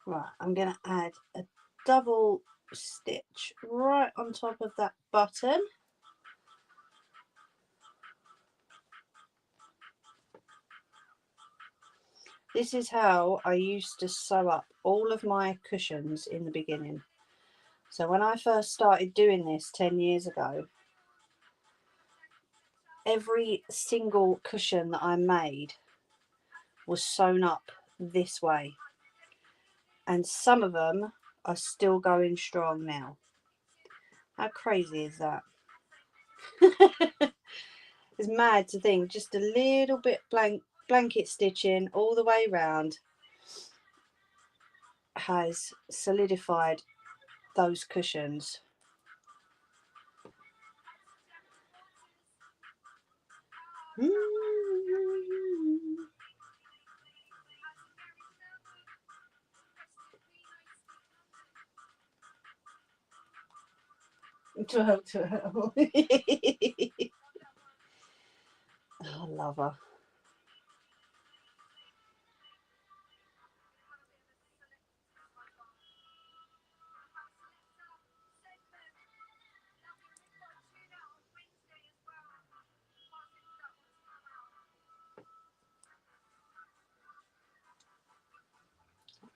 Right, I'm going to add a double stitch right on top of that button. This is how I used to sew up all of my cushions in the beginning. So when I first started doing this 10 years ago, every single cushion that I made was sewn up this way. And some of them are still going strong now. How crazy is that? It's mad to think just a little bit blanket stitching all the way around has solidified those cushions. Twirl. Oh, I love her.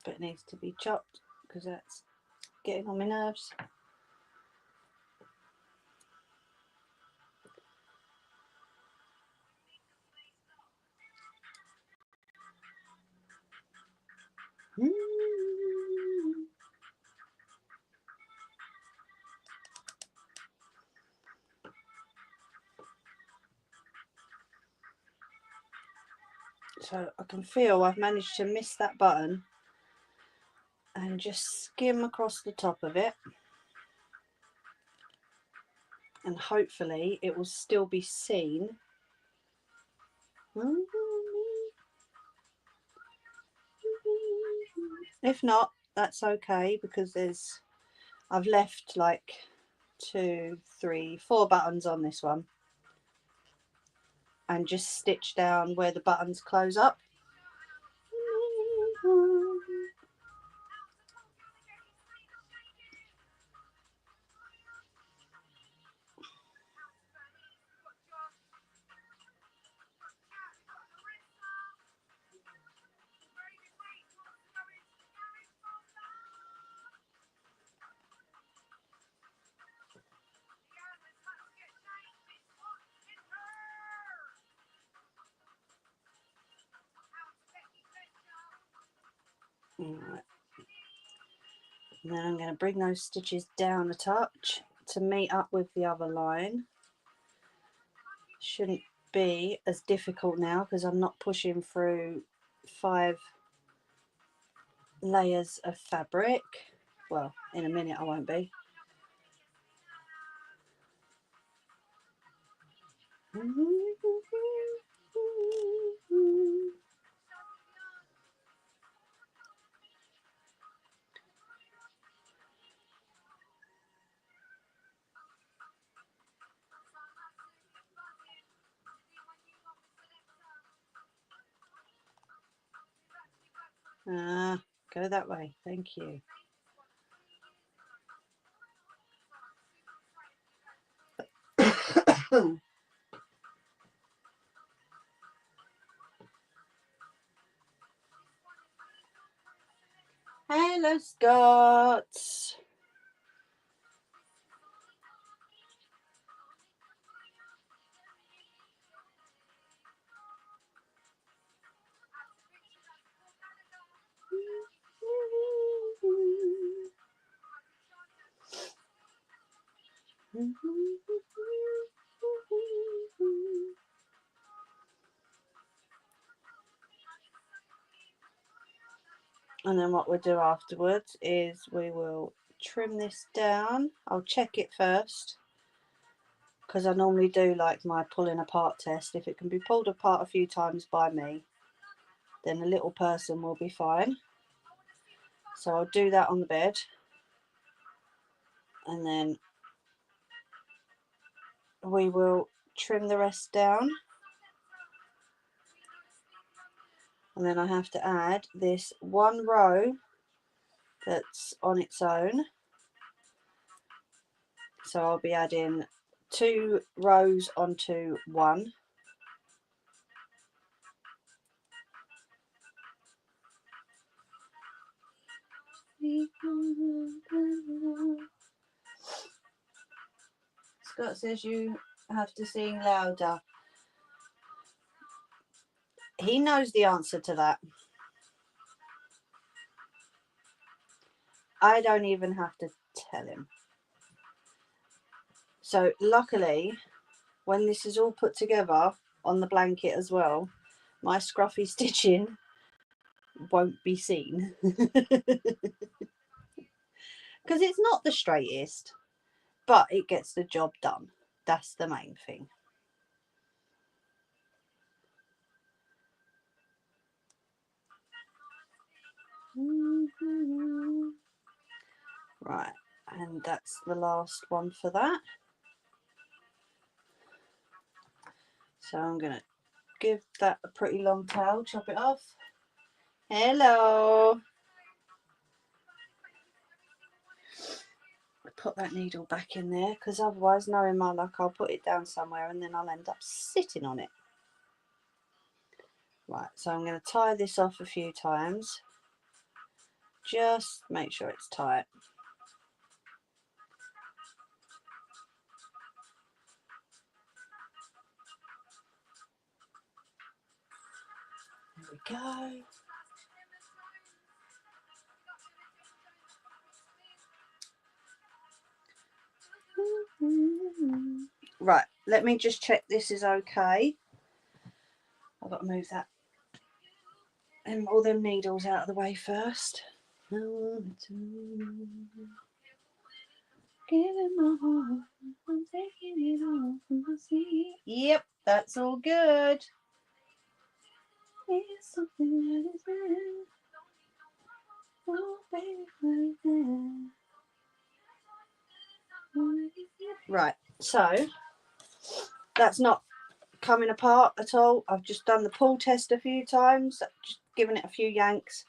But it needs to be chopped because that's getting on my nerves. So I can feel I've managed to miss that button and just skim across the top of it, and hopefully it will still be seen. If not, that's okay, because I've left like 2, 3, 4 buttons on this one, and just stitch down where the buttons close up. Right. And then I'm going to bring those stitches down a touch to meet up with the other line. Shouldn't be as difficult now because I'm not pushing through 5 layers of fabric. Well, in a minute I won't be. Go that way, thank you. Hello, Scott. And then what we'll do afterwards is we will trim this down. I'll check it first, because I normally do like my pulling apart test. If it can be pulled apart a few times by me, then the little person will be fine. So I'll do that on the bed, and then we will trim the rest down. And then I have to add this one row that's on its own. So I'll be adding 2 rows onto one. Scott says you have to sing louder. He knows the answer to that. I don't even have to tell him. So luckily, when this is all put together on the blanket as well, my scruffy stitching won't be seen. Because it's not the straightest, but it gets the job done. That's the main thing. Right, and that's the last one for that. So I'm going to give that a pretty long tail, chop it off. Hello. Put that needle back in there, because otherwise, knowing my luck, I'll put it down somewhere and then I'll end up sitting on it. Right, so I'm going to tie this off a few times. Just make sure it's tight. There we go. Right, let me just check this is okay. I've got to move that and all them needles out of the way first. I want to give it my heart. I'm taking it all from my seat. Yep, that's all good. It's something that is there. Oh, baby, right there. Right, so that's not coming apart at all. I've just done the pull test a few times, just given it a few yanks,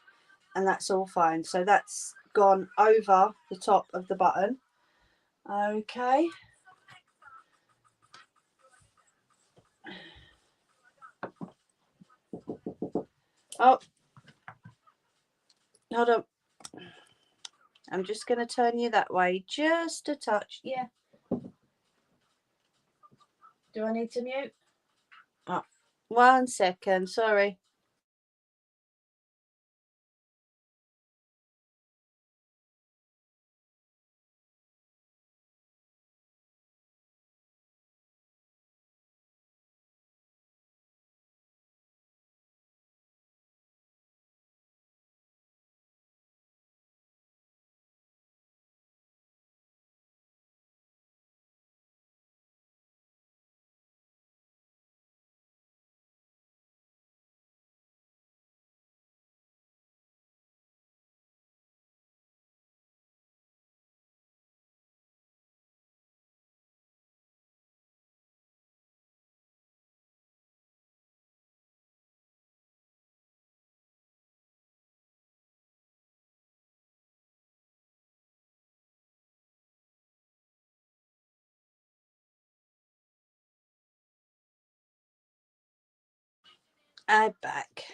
and that's all fine. So that's gone over the top of the button. Okay. Oh, hold on. I'm just going to turn you that way just a touch. Yeah. Do I need to mute? Oh, 1 second. Sorry. add back.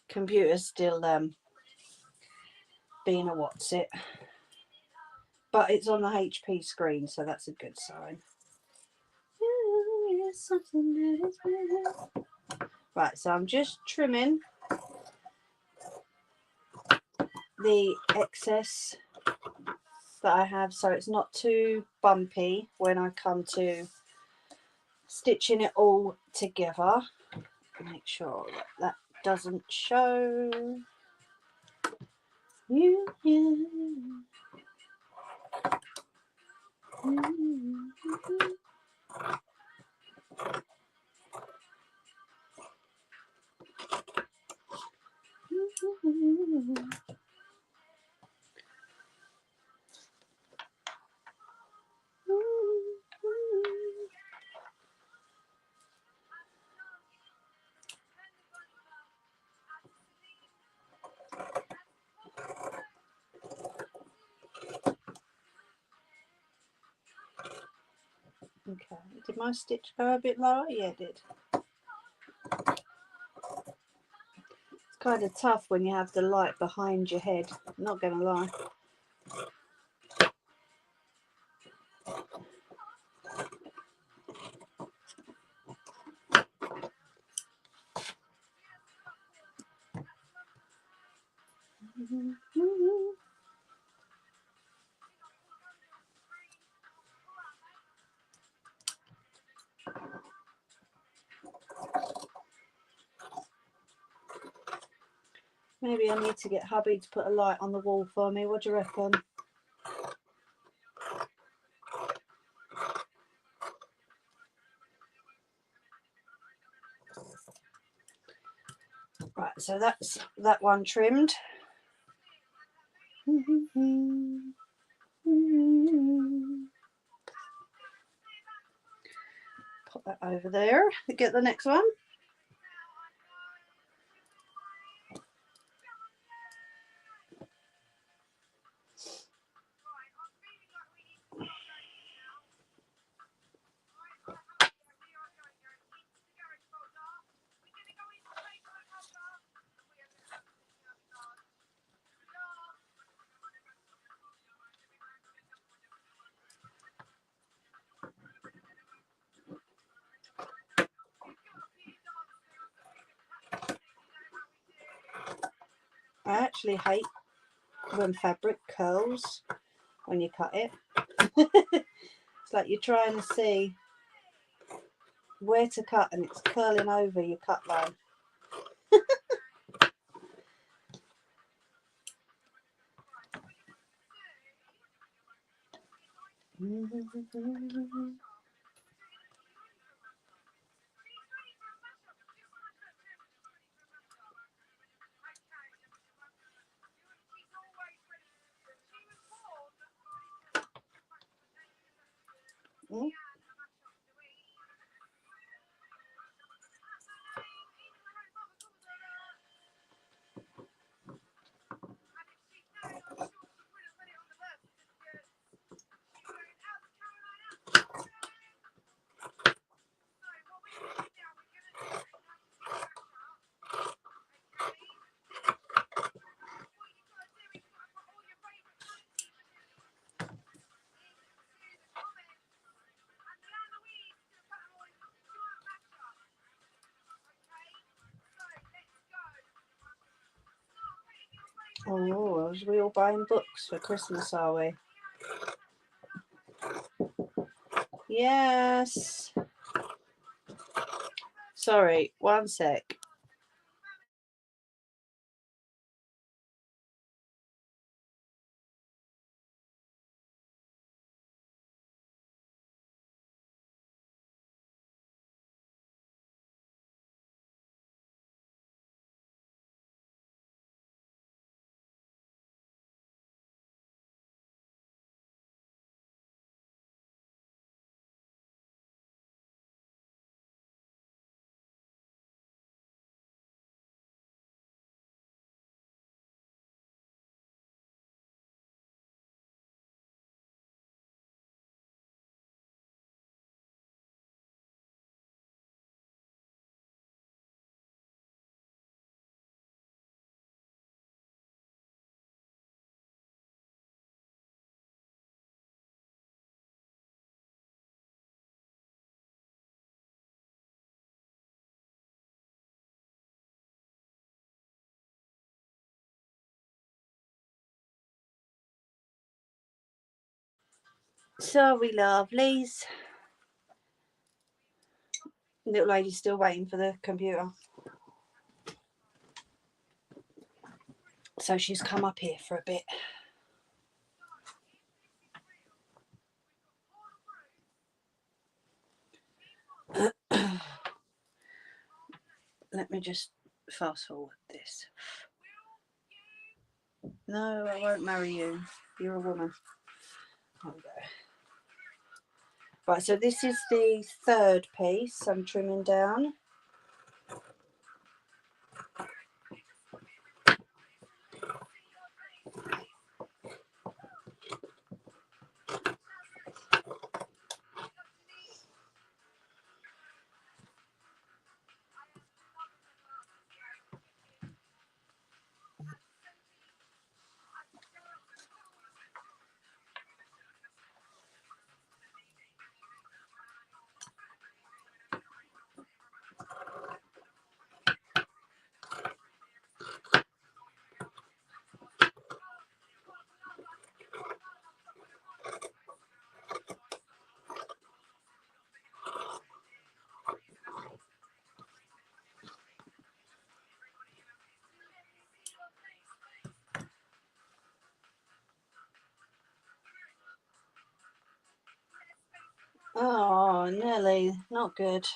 Computer's still being a what's it, but it's on the HP screen, so that's a good sign. Right, so I'm just trimming the excess that I have so it's not too bumpy when I come to stitching it all together. Make sure that that doesn't show. Okay, did my stitch go a bit lower? Yeah, it did. It's kind of tough when you have the light behind your head, not gonna lie. Maybe I need to get hubby to put a light on the wall for me. What do you reckon? Right, so that's that one trimmed. Put that over there. Get the next one. I actually hate when fabric curls when you cut it. It's like you're trying to see where to cut and it's curling over your cut line. Oh, are we all buying books for Christmas, are we? Yes. Sorry, one sec. Sorry, lovelies. Little lady's still waiting for the computer. So she's come up here for a bit. Let me just fast forward this. No, I won't marry you. You're a woman. There we go. Right, so this is the third piece I'm trimming down. Oh, Nelly, not good.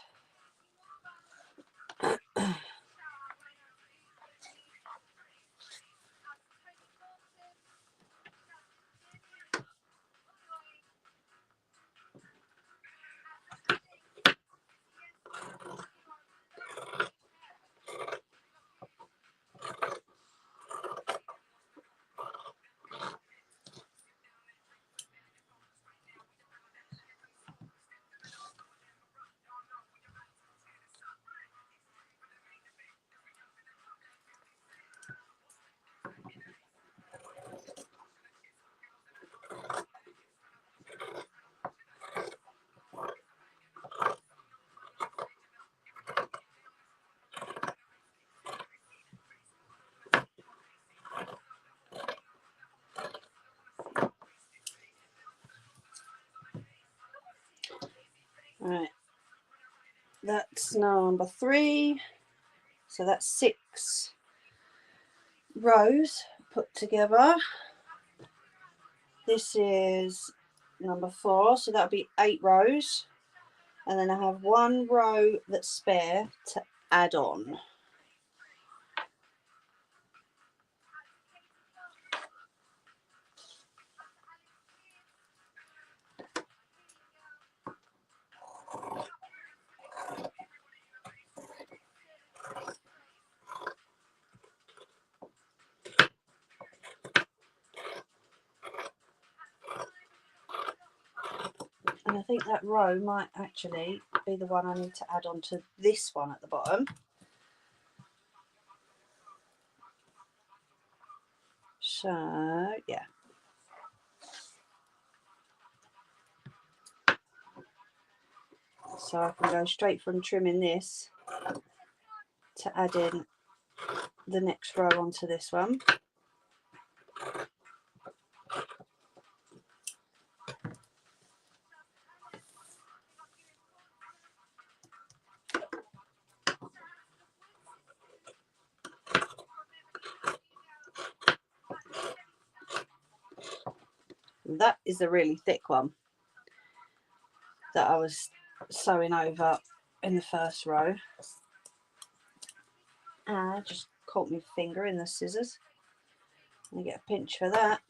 Right, that's number 3. So that's 6 rows put together. This is number 4, so that'll be 8 rows. And then I have 1 row that's spare to add on. And I think that row might actually be the one I need to add on to this one at the bottom. So, yeah. So I can go straight from trimming this to add in the next row onto this one. That is a really thick one that I was sewing over in the first row. And I just caught my finger in the scissors. I get a pinch for that.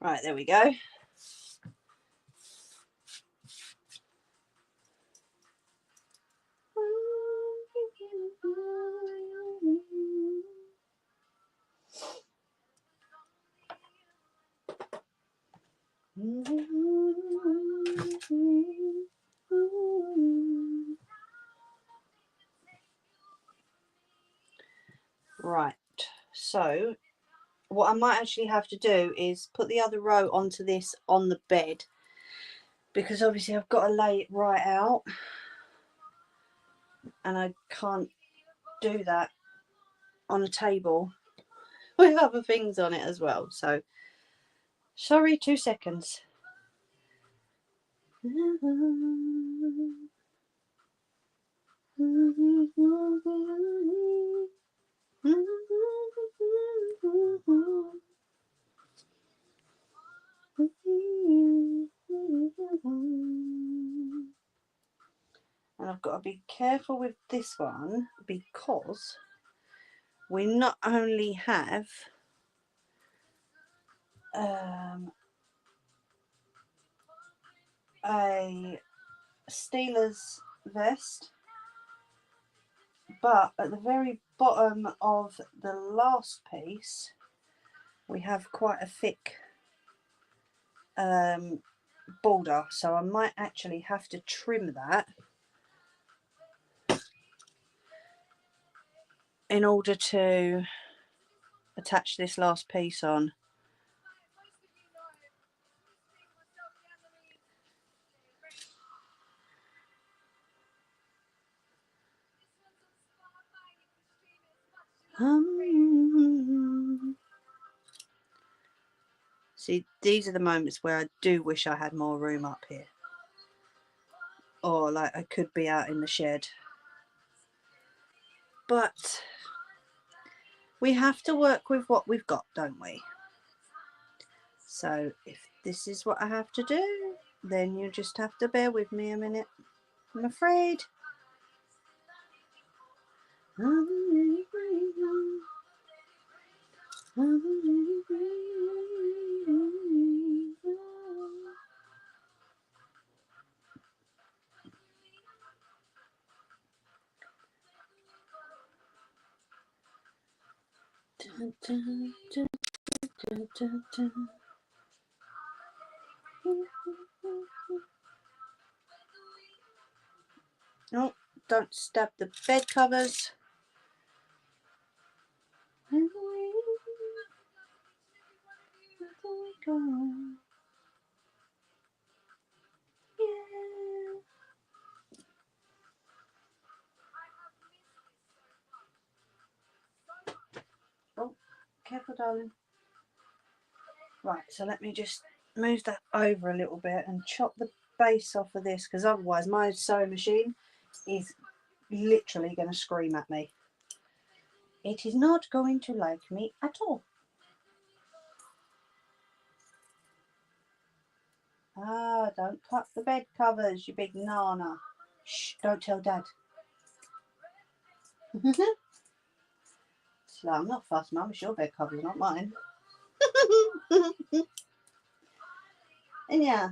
Right, there we go. So what I might actually have to do is put the other row onto this on the bed, because obviously I've got to lay it right out and I can't do that on a table with other things on it as well. So sorry, 2 seconds. And I've got to be careful with this one, because we not only have a Steelers vest, but at the very bottom of the last piece we have quite a thick border, so I might actually have to trim that in order to attach this last piece on. See, these are the moments where I do wish I had more room up here, or like I could be out in the shed, but we have to work with what we've got, don't we? So if this is what I have to do, then you just have to bear with me a minute, I'm afraid. No, don't stab the bed covers. Oh, careful, darling. Right, so let me just move that over a little bit and chop the base off of this, because otherwise my sewing machine is literally going to scream at me. It is not going to like me at all. Ah, don't cut the bed covers, you big nana. Shh, don't tell Dad. So I'm not fussed, Mum. It's your bed covers, not mine. And yeah.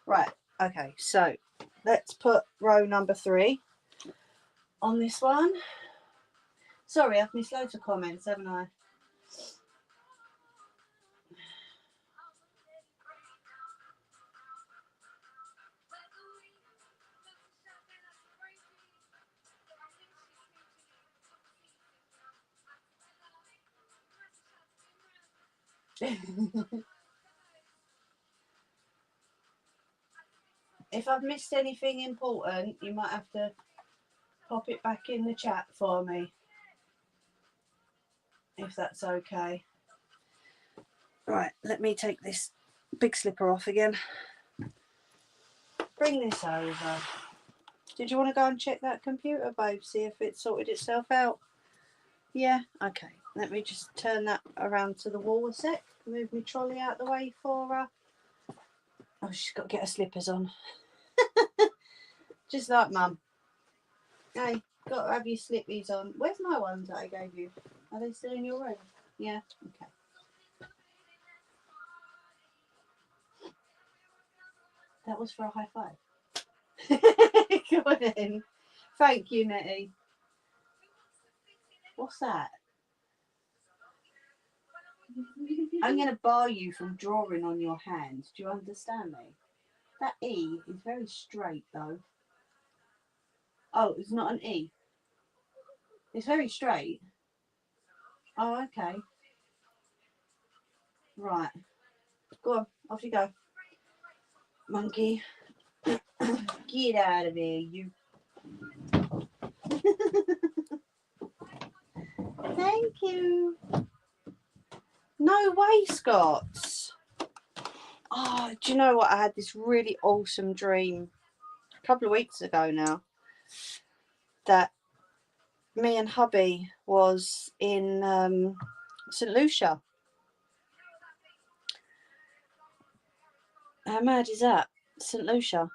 Right, okay, so let's put row number 3 on this one. Sorry, I've missed loads of comments, haven't I? If I've missed anything important, you might have to pop it back in the chat for me, if that's okay. Right, let me take this big slipper off again. Bring this over. Did you want to go and check that computer, babe? See if it sorted itself out? Yeah? Okay. Let me just turn that around to the wall a sec. Move my trolley out the way for her. Oh, she's got to get her slippers on. Just like Mum. Hey, got to have your slippies on. Where's my ones that I gave you? Are they still in your room? Yeah? Okay. That was for a high five. Go on then. Thank you, Nettie. What's that? I'm going to bar you from drawing on your hands. Do you understand me? That E is very straight, though. Oh, it's not an E. It's very straight. Oh, okay. Right. Go on. Off you go. Monkey. Get out of here, you. Thank you. No waistcots. Oh, do you know what? I had this really awesome dream a couple of weeks ago now that me and hubby was in St. Lucia. How mad is that? St. Lucia.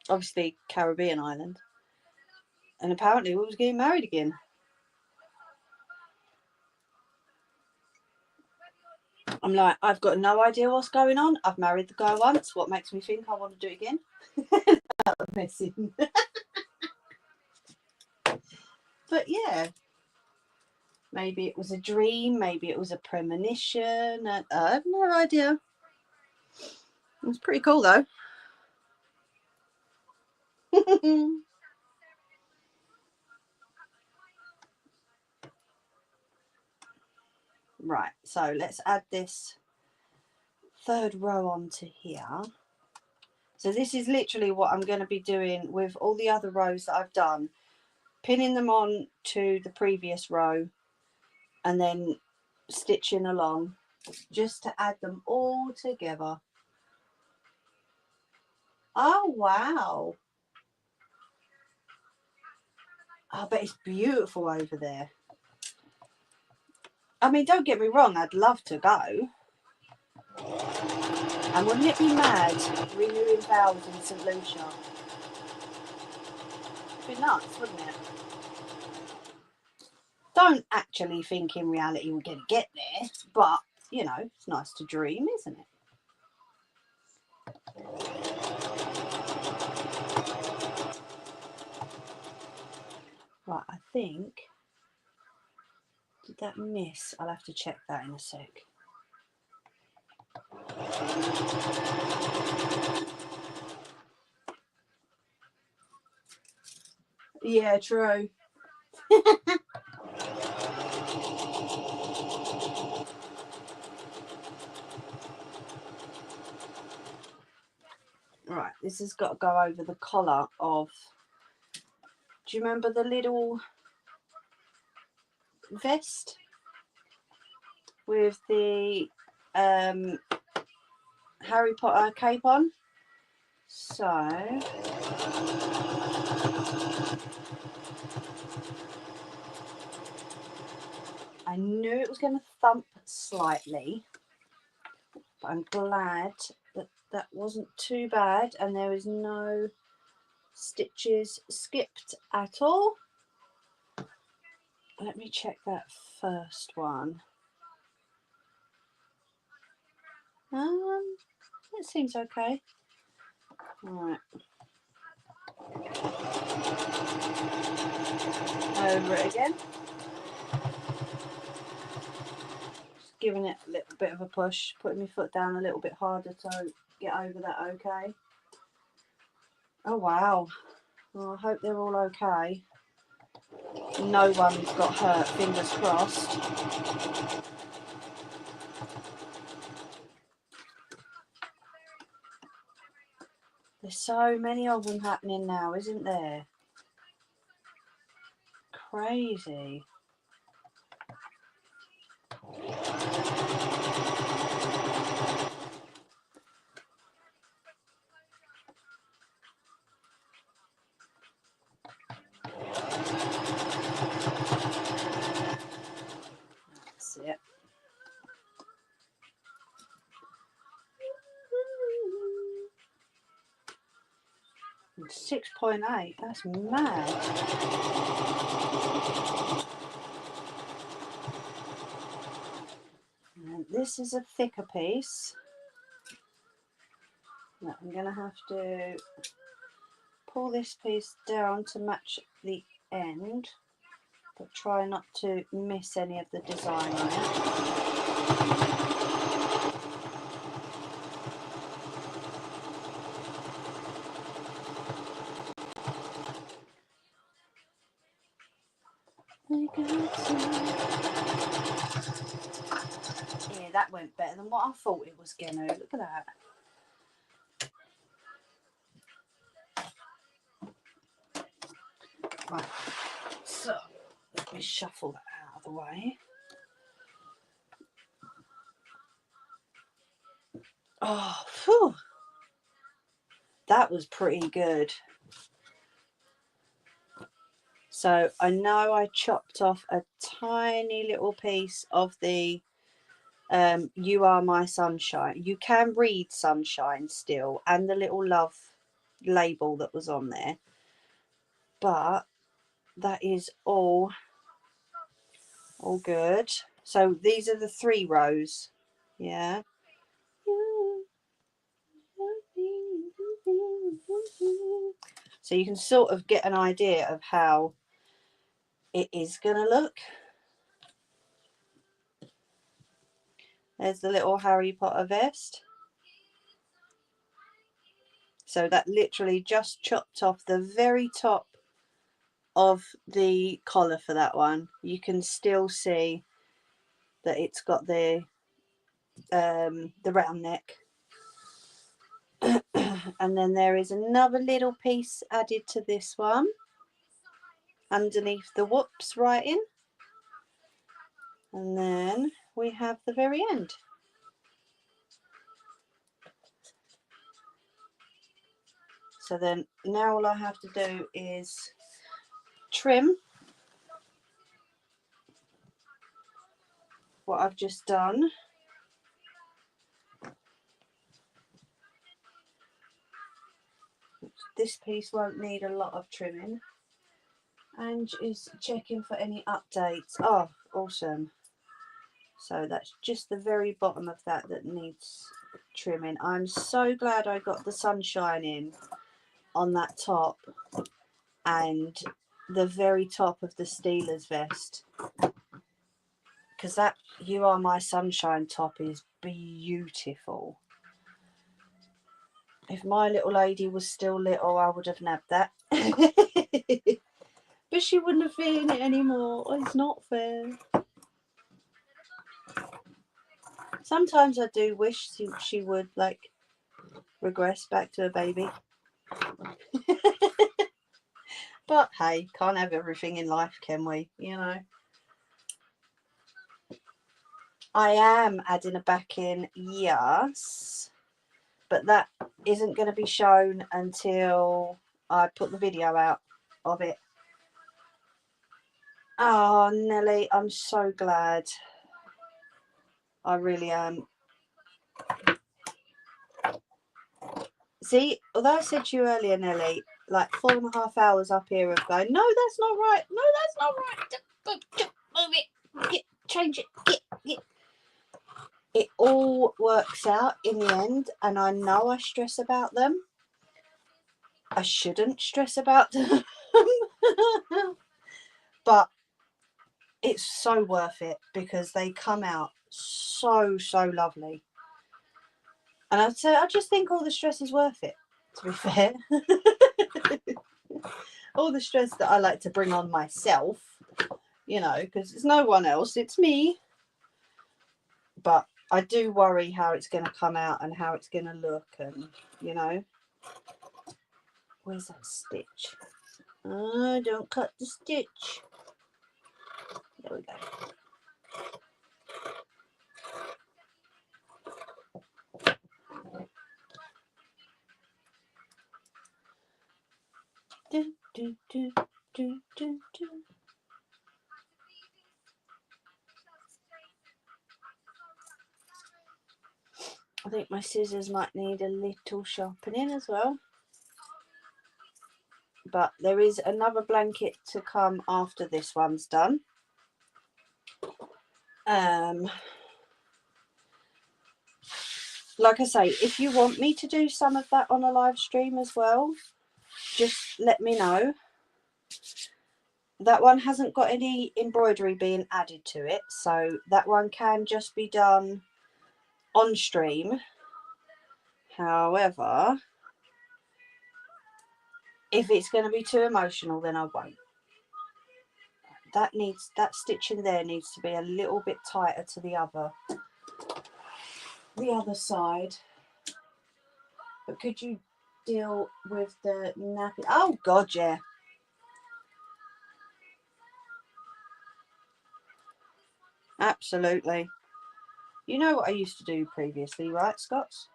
Obviously Caribbean island. And apparently we was getting married again. I'm like, I've got no idea what's going on. I've married the guy once. What makes me think I want to do it again? That was messing. But yeah. Maybe it was a dream. Maybe it was a premonition. I have no idea. It was pretty cool though. Right, so let's add this third row onto here. So this is literally what I'm going to be doing with all the other rows that I've done, pinning them on to the previous row and then stitching along just to add them all together. Oh wow. Oh, but it's beautiful over there. I mean, don't get me wrong, I'd love to go. And wouldn't it be mad renewing vows in St. Lucia? It'd be nuts, wouldn't it? Don't actually think in reality we're going to get there, but, you know, it's nice to dream, isn't it? Right, I think... Did that miss? I'll have to check that in a sec. Yeah, true. Right, this has got to go over the collar of... Do you remember the little vest with the Harry Potter cape on? So... I knew it was going to thump slightly, but I'm glad that that wasn't too bad and there was no stitches skipped at all. Let me check that first one. It seems okay. All right. Over it again. Just giving it a little bit of a push, putting my foot down a little bit harder to get over that okay. Oh wow. Well, I hope they're all okay. No one's got hurt, fingers crossed. There's so many of them happening now, isn't there? Crazy. That's it. 6.8, that's mad. And this is a thicker piece. Now I'm going to have to pull this piece down to match the end, but try not to miss any of the design on it. Yeah, that went better than what I thought it was going to. Look at that. Right, so let me shuffle that out of the way. Oh, phew. That was pretty good. So I know I chopped off a tiny little piece of the You Are My Sunshine. You can read Sunshine still, and the little love label that was on there, but that is all good. So these are the 3 rows. Yeah. So you can sort of get an idea of how it is going to look. There's the little Harry Potter vest. So that literally just chopped off the very top of the collar for that one. You can still see that it's got the round neck. And then there is another little piece added to this one underneath the whoops writing. And then we have the very end. So then now all I have to do is trim what I've just done. This piece won't need a lot of trimming. And is checking for any updates. Oh, awesome. So that's just the very bottom of that needs trimming. I'm so glad I got the sunshine in on that top and the very top of the Steelers vest, because that You Are My Sunshine top is beautiful. If my little lady was still little, I would have nabbed that. But she wouldn't have fit in it anymore. It's not fair. Sometimes I do wish she would, like, regress back to a baby. But hey, can't have everything in life, can we? You know. I am adding a backing, yes, but that isn't going to be shown until I put the video out of it. Oh, Nelly, I'm so glad. I really am. See, although I said to you earlier, Nelly, like 4.5 hours up here of going, no, that's not right. No, that's not right. Move it. Change it. Get. It all works out in the end, and I know I stress about them. I shouldn't stress about them. But it's so worth it because they come out so lovely. And I just think all the stress is worth it, to be fair. All the stress that I like to bring on myself, you know, because it's no one else, it's me. But I do worry how it's going to come out and how it's going to look, and, you know. Where's that stitch? Oh, don't cut the stitch. There we go. Do, do, do, do, do, do. I think my scissors might need a little sharpening as well. But there is another blanket to come after this one's done. like I say, if you want me to do some of that on a live stream as well, just let me know. That one hasn't got any embroidery being added to it, so that one can just be done on stream. However, if it's going to be too emotional, then I won't. That stitching there needs to be a little bit tighter to the other side. But could you deal with the nappy? Oh God, yeah. Absolutely. You know what I used to do previously, right, Scots?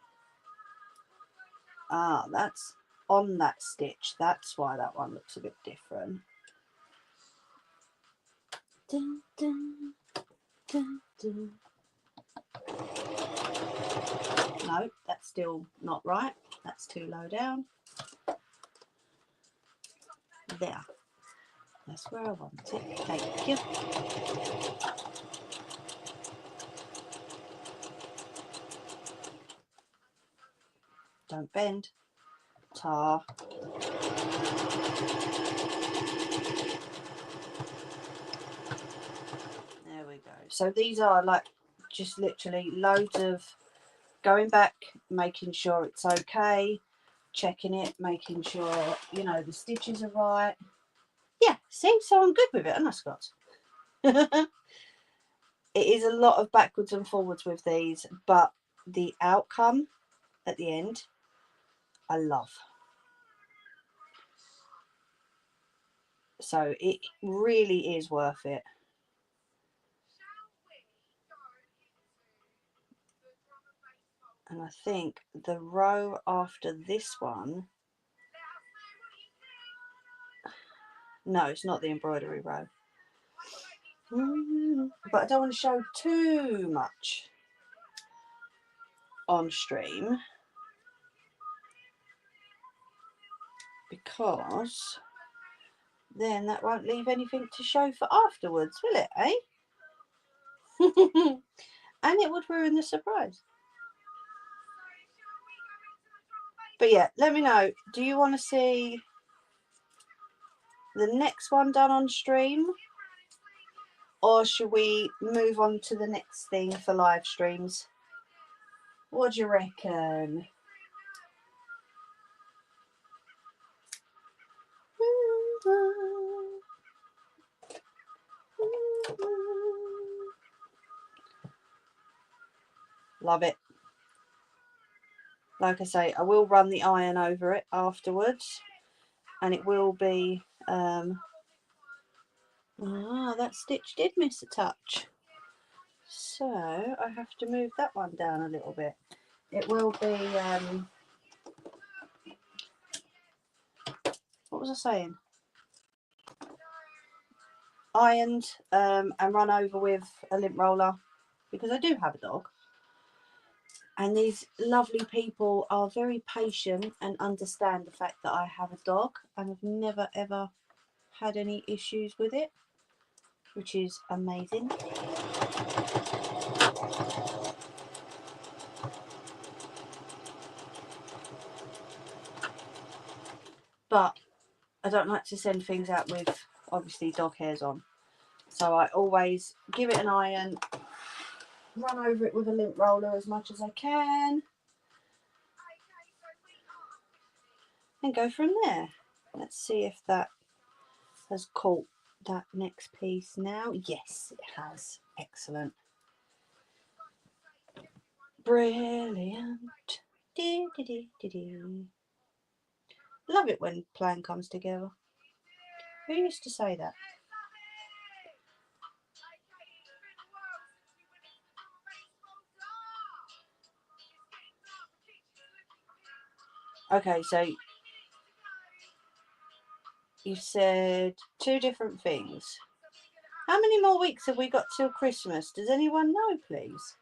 Ah, that's on that stitch. That's why that one looks a bit different. Dun, dun, dun, dun. No, that's still not right. That's too low down. There. That's where I want it. Thank you. Don't bend. Tar. There we go. So these are like just literally loads of going back, making sure it's okay, checking it, making sure, you know, the stitches are right. Yeah, see, so I'm good with it, aren't I, Scott? It is a lot of backwards and forwards with these, but the outcome at the end, I love. So it really is worth it. And I think the row after this one, no, it's not the embroidery row. But I don't want to show too much on stream because then that won't leave anything to show for afterwards, will it, eh? And it would ruin the surprise. But yeah, let me know. Do you want to see the next one done on stream? Or should we move on to the next thing for live streams? What do you reckon? Love it. Like I say, I will run the iron over it afterwards, and it will be that stitch did miss a touch, so I have to move that one down a little bit. It will be what was I saying? Ironed and run over with a lint roller, because I do have a dog. And these lovely people are very patient and understand the fact that I have a dog, and I've never ever had any issues with it, which is amazing. But I don't like to send things out with obviously dog hairs on, so I always give it an iron, run over it with a lint roller as much as I can, and go from there. Let's see if that has caught that next piece now. Yes, it has. Excellent. Brilliant. Love it when plan comes together. Who used to say that? Okay, so you've said two different things. How many more weeks have we got till Christmas? Does anyone know, please?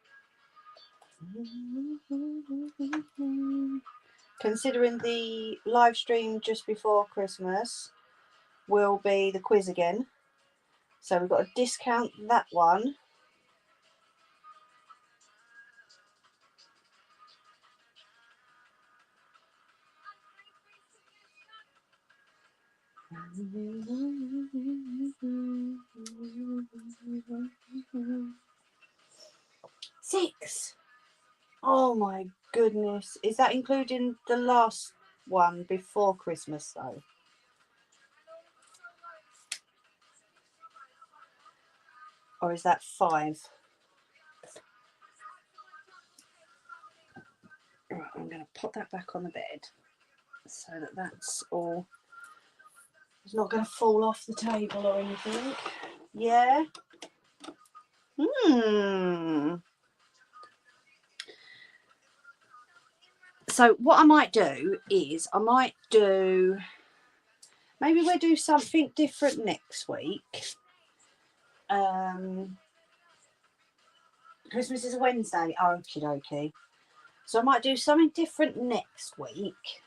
Considering the live stream just before Christmas will be the quiz again. So we've got to discount that one. Six. Oh my goodness. Is that including the last one before Christmas though? Or is that 5? Right, I'm going to pop that back on the bed so that that's all. It's not going to fall off the table or anything. Yeah. So what I might do is maybe we'll do something different next week. Christmas is a Wednesday. Okie dokie. So I might do something different next week.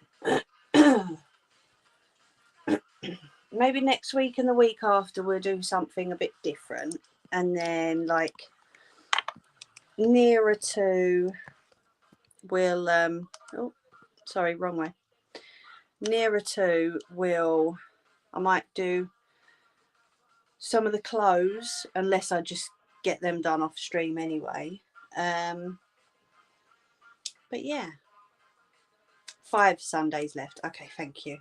Maybe next week and the week after we'll do something a bit different. And then like nearer to we'll oh sorry, wrong way. Nearer to I might do some of the clothes unless I just get them done off stream anyway. But yeah, 5 Sundays left. Okay, thank you.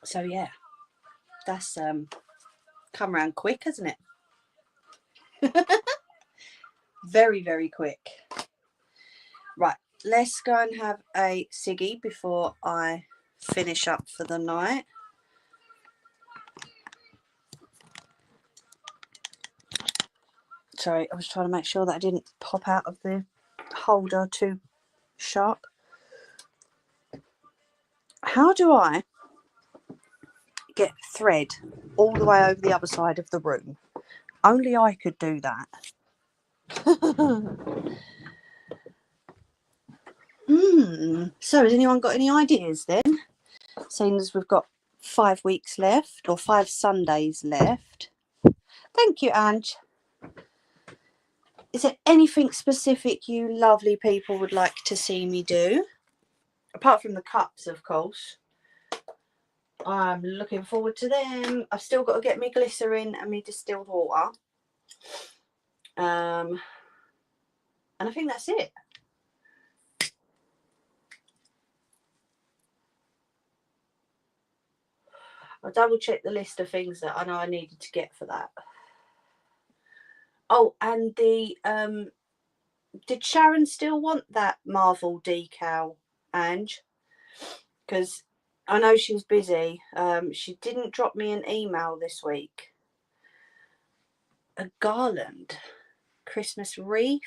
So yeah, that's come around quick, hasn't it? Very, very quick. Right, let's go and have a ciggy before I finish up for the night. Sorry, I was trying to make sure that I didn't pop out of the holder too sharp. How do I get thread all the way over the other side of the room? Only I could do that. So has anyone got any ideas then? Seeing as we've got 5 weeks left or 5 Sundays left. Thank you, Ange. Is there anything specific you lovely people would like to see me do? Apart from the cups, of course. I'm looking forward to them. I've still got to get me glycerin and me distilled water. And I think that's it. I'll double check the list of things that I know I needed to get for that. Oh, and the did Sharon still want that Marvel decal, Ange? Because I know she was busy. She didn't drop me an email this week. A garland, Christmas wreath,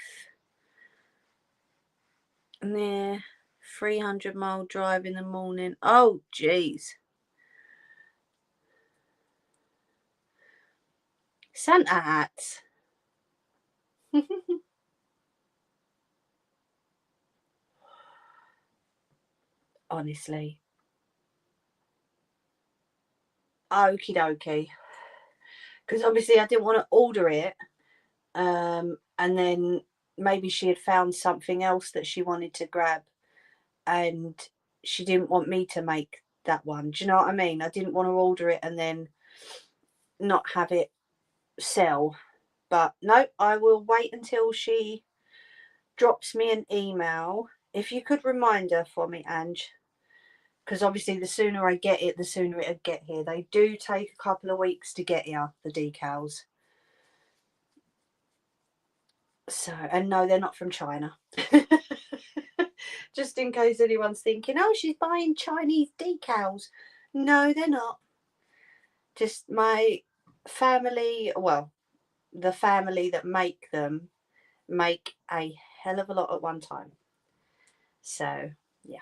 near 300-mile drive in the morning. Oh, geez. Santa hats. Honestly. Okie dokie. Because obviously I didn't want to order it. And then maybe she had found something else that she wanted to grab. And she didn't want me to make that one. Do you know what I mean? I didn't want to order it and then not have it sell. But no, I will wait until she drops me an email. If you could remind her for me, Ange, because obviously the sooner I get it, the sooner it'll get here. They do take a couple of weeks to get here, the decals. So, and no, they're not from China. Just in case anyone's thinking, oh, she's buying Chinese decals. No, they're not. Just my family, well, the family that make them make a hell of a lot at one time. So, yeah,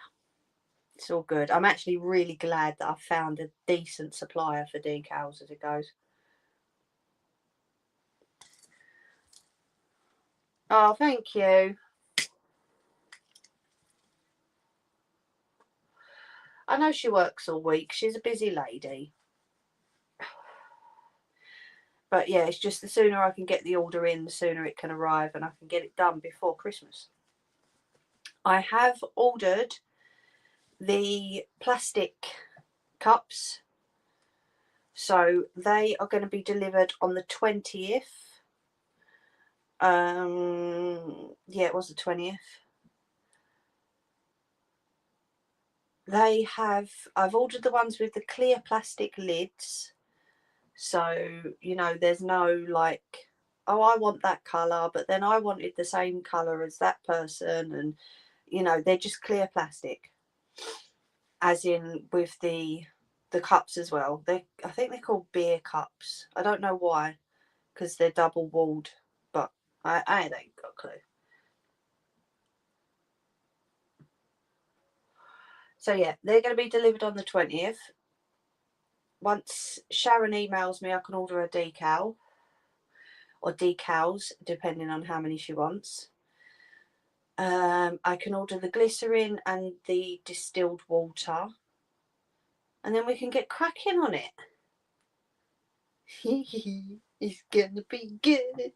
it's all good. I'm actually really glad that I found a decent supplier for decals as it goes. Oh, thank you. I know she works all week. She's a busy lady. But yeah, it's just the sooner I can get the order in, the sooner it can arrive and I can get it done before Christmas. I have ordered the plastic cups. So they are going to be delivered on the 20th. Yeah, it was the 20th. I've ordered the ones with the clear plastic lids. So, you know, there's no like, oh, I want that colour, but then I wanted the same colour as that person. And, you know, they're just clear plastic. As in with the cups as well. I think they're called beer cups. I don't know why, because they're double walled, but I ain't got a clue. So yeah, they're going to be delivered on the 20th. Once Sharon emails me, I can order a decal or decals, depending on how many she wants. I can order the glycerin and the distilled water, and then we can get cracking on it. It's gonna be good.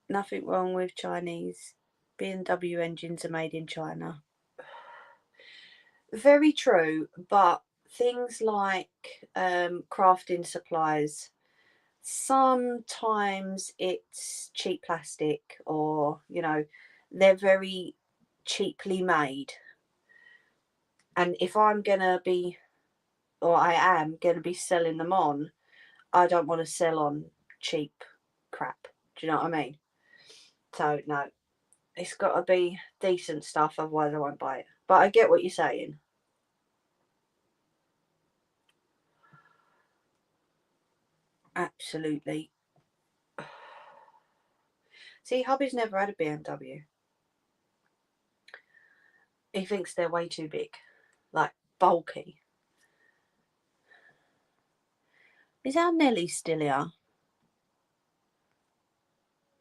Nothing wrong with Chinese. BMW engines are made in China. Very true, but things like crafting supplies, sometimes it's cheap plastic, or, you know, they're very cheaply made. And if I'm gonna be, or I am gonna be selling them on, I don't want to sell on cheap crap. Do you know what I mean? So no, it's got to be decent stuff, otherwise I won't buy it. But I get what you're saying. Absolutely. See, hubby's never had a BMW. He thinks they're way too big, like bulky. Is our Nelly still here?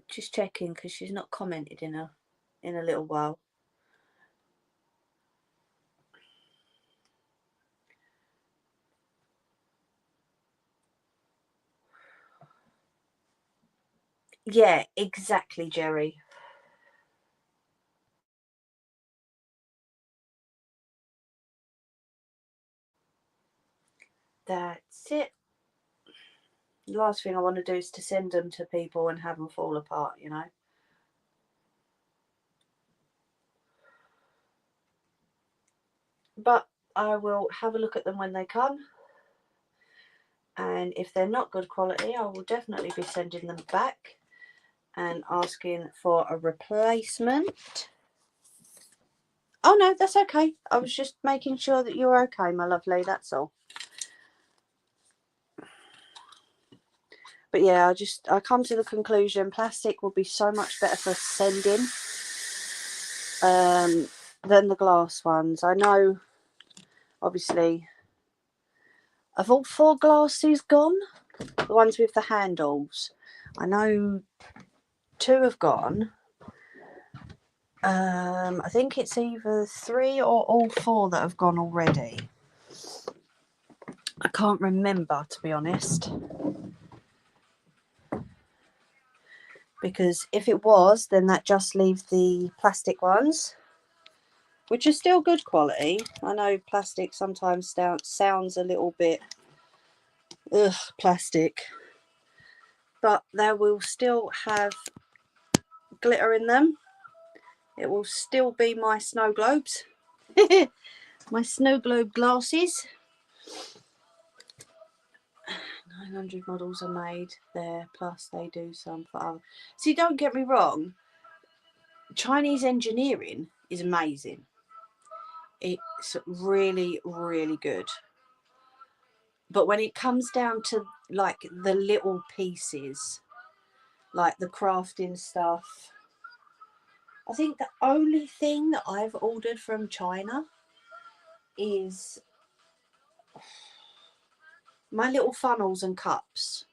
Just checking, because she's not commented in a little while. Yeah, exactly, Jerry. That's it. The last thing I want to do is to send them to people and have them fall apart, you know. But I will have a look at them when they come. And if they're not good quality, I will definitely be sending them back and asking for a replacement. Oh no, that's okay. I was just making sure that you're okay, my lovely, that's all. But yeah, I come to the conclusion plastic will be so much better for sending than the glass ones. I know, obviously, have all 4 glasses gone? The ones with the handles. I know 2 have gone. I think it's either 3 or all 4 that have gone already. I can't remember, to be honest. Because if it was, then that just leaves the plastic ones, which are still good quality. I know plastic sometimes sounds a little bit plastic, but they will still have glitter in them. It will still be my snow globes. My snow globe glasses. 900 models are made there, plus they do some for other. See, don't get me wrong, Chinese engineering is amazing. It's really, really good. But when it comes down to like the little pieces, like the crafting stuff, I think the only thing that I've ordered from China is my little funnels and cups,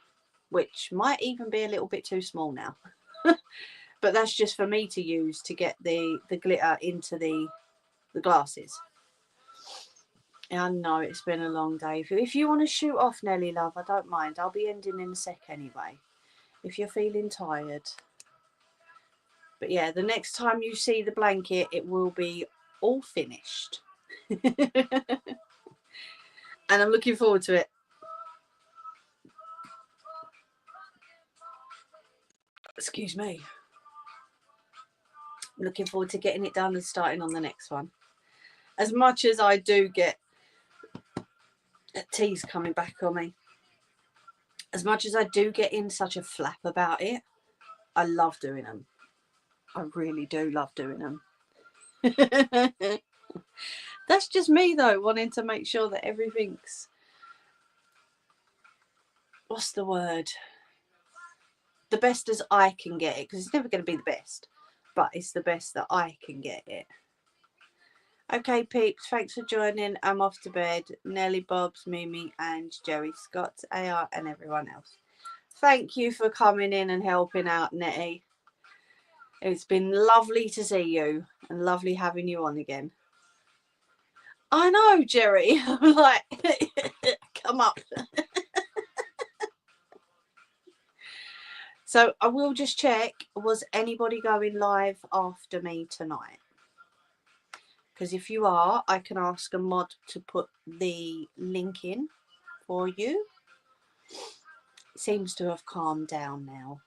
which might even be a little bit too small now. But that's just for me to use to get the glitter into the glasses. I know it's been a long day. If you want to shoot off, Nelly, love, I don't mind. I'll be ending in a sec anyway, if you're feeling tired. But yeah, the next time you see the blanket, it will be all finished. And I'm looking forward to it. Excuse me. I'm looking forward to getting it done and starting on the next one. As much as I do get teas coming back on me, as much as I do get in such a flap about it, I love doing them. I really do love doing them. That's just me though, wanting to make sure that everything's, what's the word, the best as I can get it, because it's never going to be the best, but it's the best that I can get it. Okay, peeps, thanks for joining. I'm off to bed. Nelly, Bobs, Mimi and Joey, Scott, AR and everyone else. Thank you for coming in and helping out, Nettie. It's been lovely to see you and lovely having you on again. I know, Jerry. I'm like, come up. So I will just check, was anybody going live after me tonight? Because if you are, I can ask a mod to put the link in for you. It seems to have calmed down now.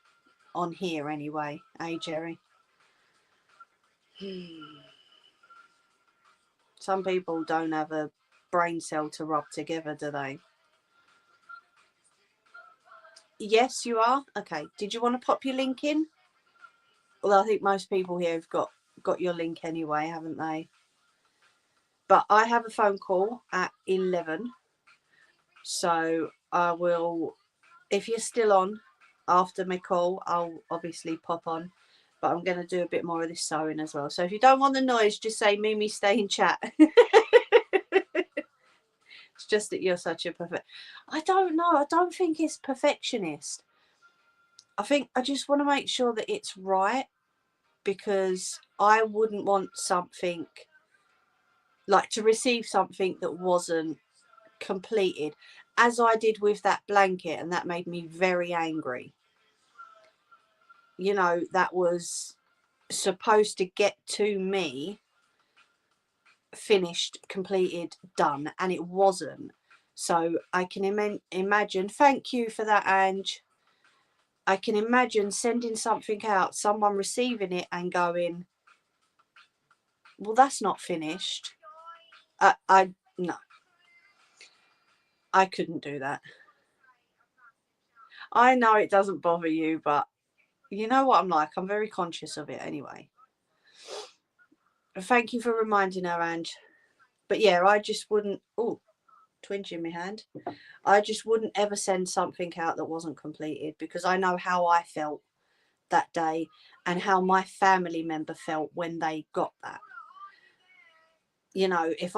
On here anyway. Hey, Jerry. Some people don't have a brain cell to rub together, do they? Yes, you are. Okay. Did you want to pop your link in? Well, I think most people here have got your link anyway, haven't they? But I have a phone call at 11. So I will, if you're still on after my call, I'll obviously pop on. But I'm going to do a bit more of this sewing as well. So if you don't want the noise, just say, Mimi, stay in chat. It's just that you're such a perfect. I don't know. I don't think it's perfectionist. I think I just want to make sure that it's right, because I wouldn't want something like to receive something that wasn't completed, as I did with that blanket, and that made me very angry. You know, that was supposed to get to me finished, completed, done, and it wasn't. So I can imagine, thank you for that, Ange. I can imagine sending something out, someone receiving it and going, well, that's not finished. No, I couldn't do that. I know it doesn't bother you, but you know what I'm like. I'm very conscious of it anyway. Thank you for reminding her, Ange. But yeah, I just wouldn't. Oh, twinge in my hand. I just wouldn't ever send something out that wasn't completed, because I know how I felt that day and how my family member felt when they got that. You know, it's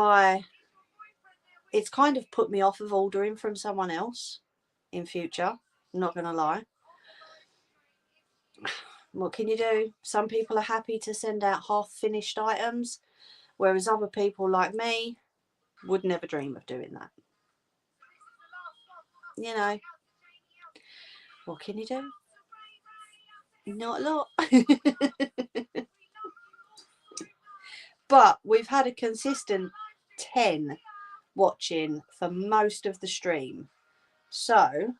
kind of put me off of ordering from someone else in future. I'm not going to lie. What can you do? Some people are happy to send out half finished items, whereas other people like me would never dream of doing that. You know, what can you do? Not a lot. But we've had a consistent 10 watching for most of the stream. So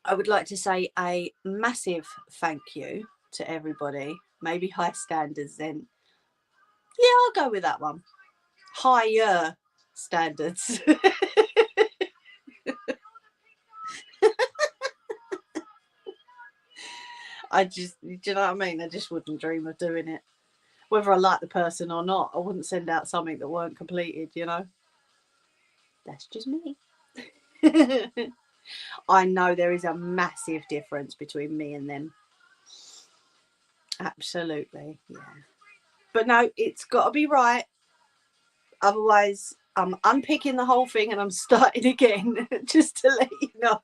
I would like to say a massive thank you to everybody. Maybe high standards then. Yeah, I'll go with that one. Higher standards. Do you know what I mean? I just wouldn't dream of doing it. Whether I like the person or not, I wouldn't send out something that weren't completed, you know? That's just me. I know there is a massive difference between me and them. Absolutely, yeah. But no, it's got to be right. Otherwise, I'm unpicking the whole thing and I'm starting again, just to let you know.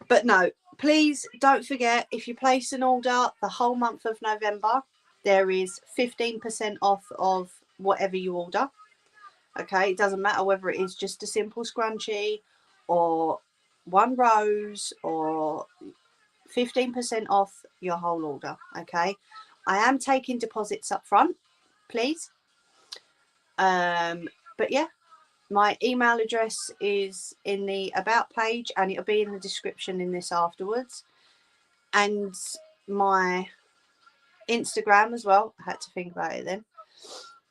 But no, please don't forget, if you place an order the whole month of November, there is 15% off of whatever you order. Okay, it doesn't matter whether it is just a simple scrunchie or one rose, or 15% off your whole order. Okay, I am taking deposits up front, please. But yeah, my email address is in the about page, and it'll be in the description in this afterwards, and my Instagram as well. I had to think about it then.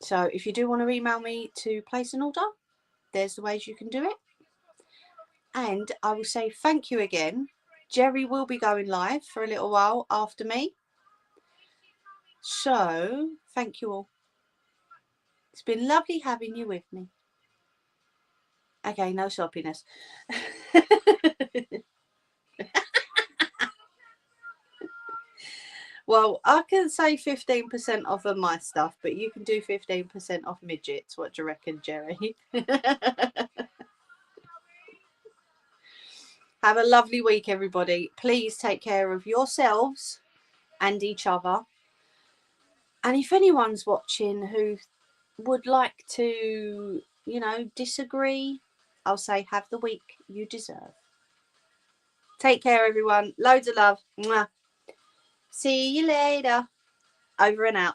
So if you do want to email me to place an order, there's the ways you can do it. And I will say thank you again. Jerry will be going live for a little while after me. So thank you all. It's been lovely having you with me. Okay, no sloppiness. Well, I can say 15% off of my stuff, but you can do 15% off midgets. What do you reckon, Jerry? Have a lovely week, everybody. Please take care of yourselves and each other. And if anyone's watching who would like to, you know, disagree, I'll say have the week you deserve. Take care, everyone. Loads of love. Mwah. See you later. Over and out.